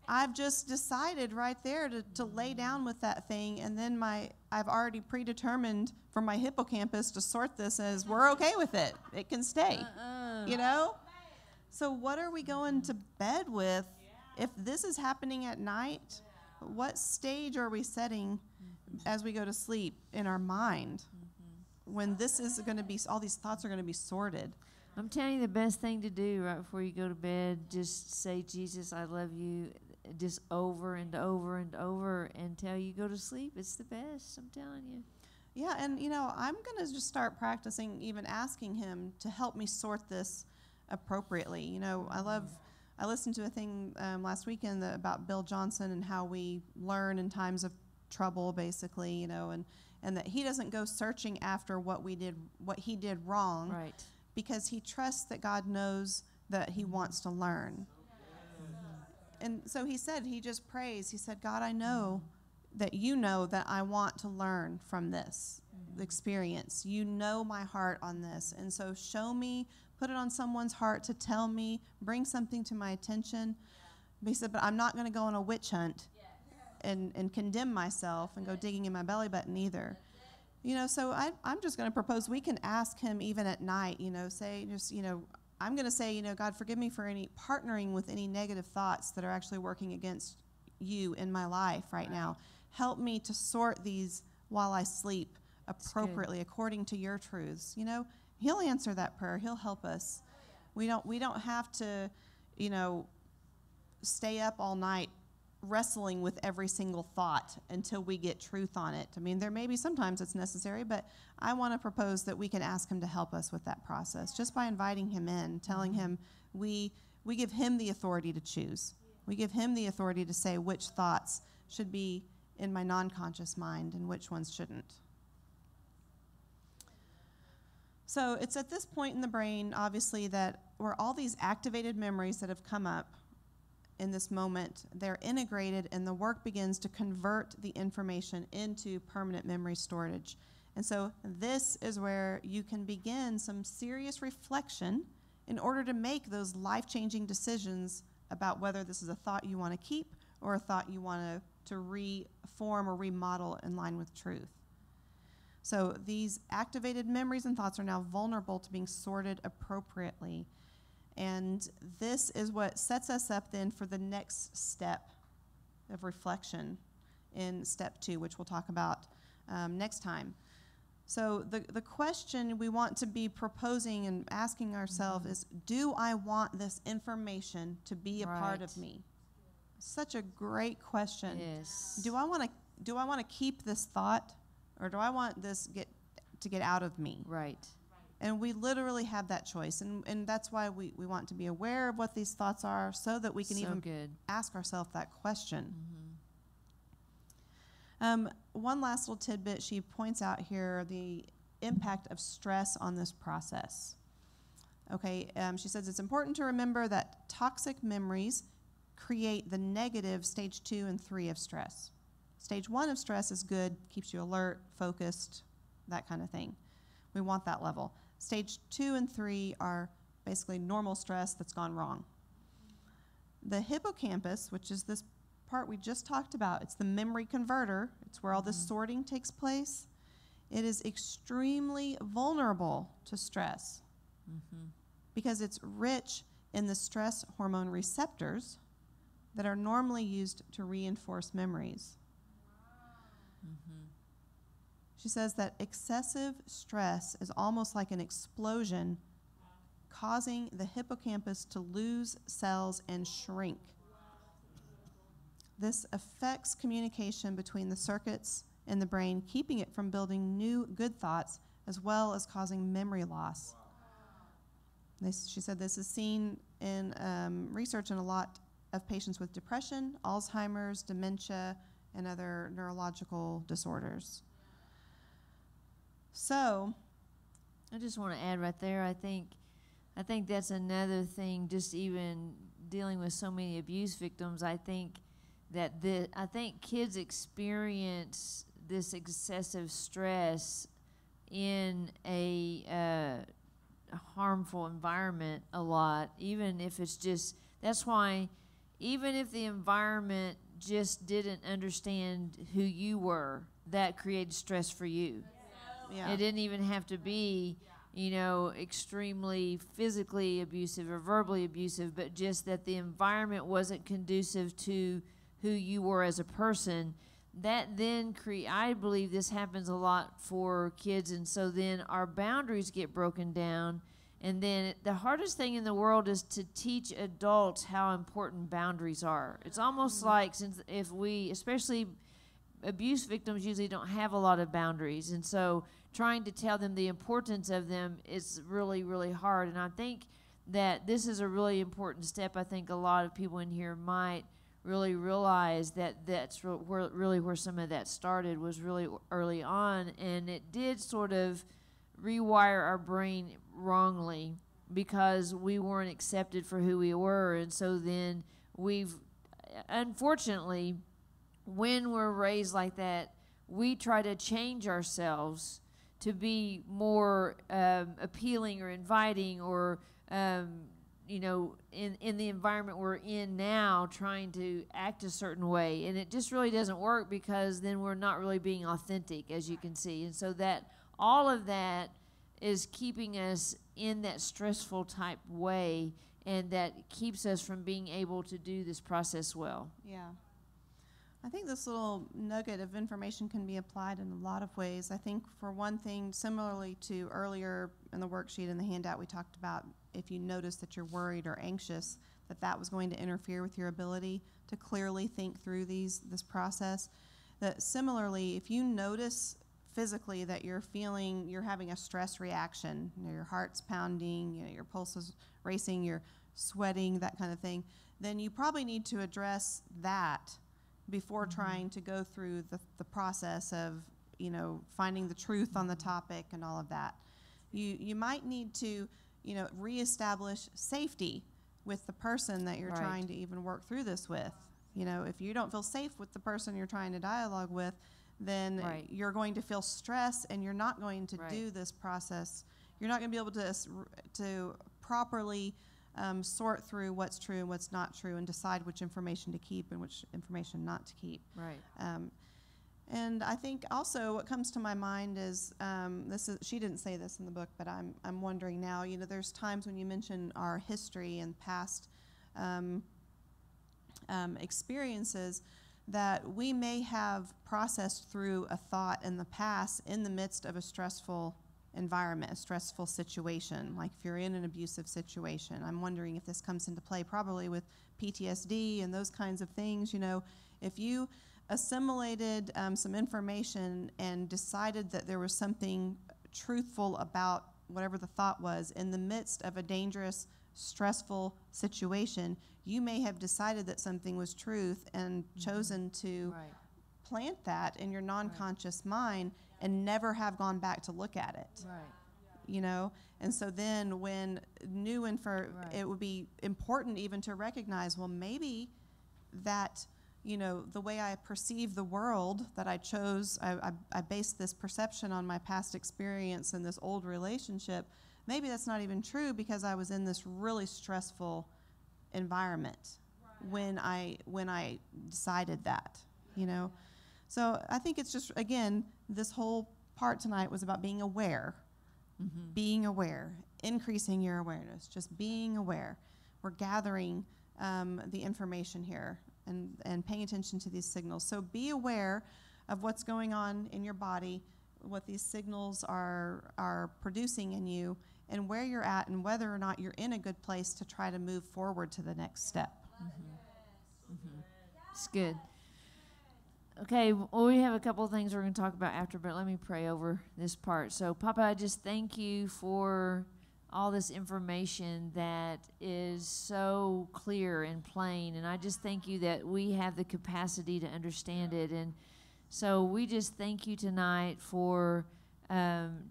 I've just decided right there to lay down with that thing, and then I've already predetermined for my hippocampus to sort this as we're okay with it. It can stay, So what are we going to bed with? If this is happening at night, what stage are we setting as we go to sleep in our mind when this is going to be, all these thoughts are going to be sorted? I'm telling you, the best thing to do right before you go to bed, just say, Jesus, I love you, just over and over and over until you go to sleep. It's the best, I'm telling you. Yeah, and I'm going to just start practicing even asking him to help me sort this appropriately. I listened to a thing last weekend about Bill Johnson and how we learn in times of trouble, basically, and that he doesn't go searching after what he did wrong, Right. because he trusts that God knows that he wants to learn. And so he just prays. He said, God, I know that you know that I want to learn from this experience. You know my heart on this. And so show me, put it on someone's heart to tell me, bring something to my attention. But he said, but I'm not going to go on a witch hunt and condemn myself and go digging in my belly button either. So I'm just going to propose we can ask him even at night, I'm going to say, God, forgive me for partnering with any negative thoughts that are actually working against you in my life right now. Help me to sort these while I sleep appropriately according to your truths. You know, he'll answer that prayer. He'll help us. We don't have to, you know, stay up all night wrestling with every single thought until we get truth on it. I mean, there may be sometimes it's necessary, but I want to propose that we can ask him to help us with that process just by inviting him in, telling him we give him the authority to choose. We give him the authority to say which thoughts should be in my non-conscious mind and which ones shouldn't. So it's at this point in the brain, obviously, that where all these activated memories that have come up in this moment, they're integrated and the work begins to convert the information into permanent memory storage. And so this is where you can begin some serious reflection in order to make those life-changing decisions about whether this is a thought you want to keep or a thought you want to reform or remodel in line with truth. So these activated memories and thoughts are now vulnerable to being sorted appropriately. And this is what sets us up then for the next step of reflection in step 2, which we'll talk about next time. So the question we want to be proposing and asking ourselves is, do I want this information to be a part of me? Such a great question. Yes. Do I want to keep this thought, or do I want this to get out of me? Right. And we literally have that choice. And that's why we want to be aware of what these thoughts are so that we can ask ourselves that question. One last little tidbit she points out here, the impact of stress on this process. Okay, she says it's important to remember that toxic memories create the negative stage 2 and 3 of stress. Stage 1 of stress is good, keeps you alert, focused, that kind of thing. We want that level. Stage 2 and 3 are basically normal stress that's gone wrong. The hippocampus, which is this part we just talked about, it's the memory converter. It's where all this sorting takes place. It is extremely vulnerable to stress because it's rich in the stress hormone receptors that are normally used to reinforce memories. She says that excessive stress is almost like an explosion, causing the hippocampus to lose cells and shrink. This affects communication between the circuits in the brain, keeping it from building new good thoughts, as well as causing memory loss. She said this is seen in research in a lot of patients with depression, Alzheimer's, dementia, and other neurological disorders. So, I just want to add right there, I think that's another thing, just even dealing with so many abuse victims. I think that kids experience this excessive stress in a harmful environment a lot, even if it's just, that's why even if the environment just didn't understand who you were, that created stress for you. yeah. It didn't even have to be, extremely physically abusive or verbally abusive, but just that the environment wasn't conducive to who you were as a person. That then I believe this happens a lot for kids, and so then our boundaries get broken down. And then the hardest thing in the world is to teach adults how important boundaries are. It's almost like, especially abuse victims usually don't have a lot of boundaries. And so trying to tell them the importance of them is really, really hard. And I think that this is a really important step. I think a lot of people in here might really realize that that's where some of that started, was really early on. And it did sort of rewire our brain wrongly because we weren't accepted for who we were. And so then unfortunately, when we're raised like that, we try to change ourselves to be more appealing or inviting, or in the environment we're in now, trying to act a certain way. And it just really doesn't work, because then we're not really being authentic, as you can see. And so that all of that is keeping us in that stressful type way, and that keeps us from being able to do this process well. Yeah. I think this little nugget of information can be applied in a lot of ways. I think for one thing, similarly to earlier in the worksheet in the handout, we talked about if you notice that you're worried or anxious, that was going to interfere with your ability to clearly think through this process. That similarly, if you notice physically that you're having a stress reaction, your heart's pounding, your pulse is racing, you're sweating, that kind of thing, then you probably need to address that before trying to go through the process of, finding the truth on the topic and all of that. You might need to, reestablish safety with the person that you're trying to even work through this with. If you don't feel safe with the person you're trying to dialogue with, then you're going to feel stress and you're not going to do this process. You're not going to be able to properly sort through what's true and what's not true and decide which information to keep and which information not to keep. Right. And I think also what comes to my mind is, she didn't say this in the book, but I'm wondering now, there's times when you mention our history and past experiences that we may have processed through a thought in the past in the midst of a stressful environment, a stressful situation, like if you're in an abusive situation. I'm wondering if this comes into play probably with PTSD and those kinds of things. If you assimilated some information and decided that there was something truthful about whatever the thought was in the midst of a dangerous, stressful situation, you may have decided that something was truth and chosen to plant that in your non-conscious mind and never have gone back to look at it. Right. And so then when it would be important even to recognize, well, maybe that, the way I perceive the world that I chose, I based this perception on my past experience in this old relationship. Maybe that's not even true because I was in this really stressful environment when I decided that, So I think it's just, again, this whole part tonight was about being aware, increasing your awareness, just being aware. We're gathering the information here and paying attention to these signals. So be aware of what's going on in your body, what these signals are producing in you, and where you're at and whether or not you're in a good place to try to move forward to the next step. It's good. Okay, well, we have a couple of things we're going to talk about after, but let me pray over this part. So, Papa, I just thank you for all this information that is so clear and plain, and I just thank you that we have the capacity to understand it. And so we just thank you tonight for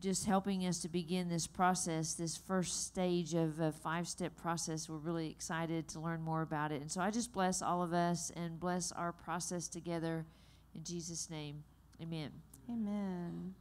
just helping us to begin this process, this first stage of a 5-step process. We're really excited to learn more about it. And so I just bless all of us and bless our process together. In Jesus' name, amen. Amen.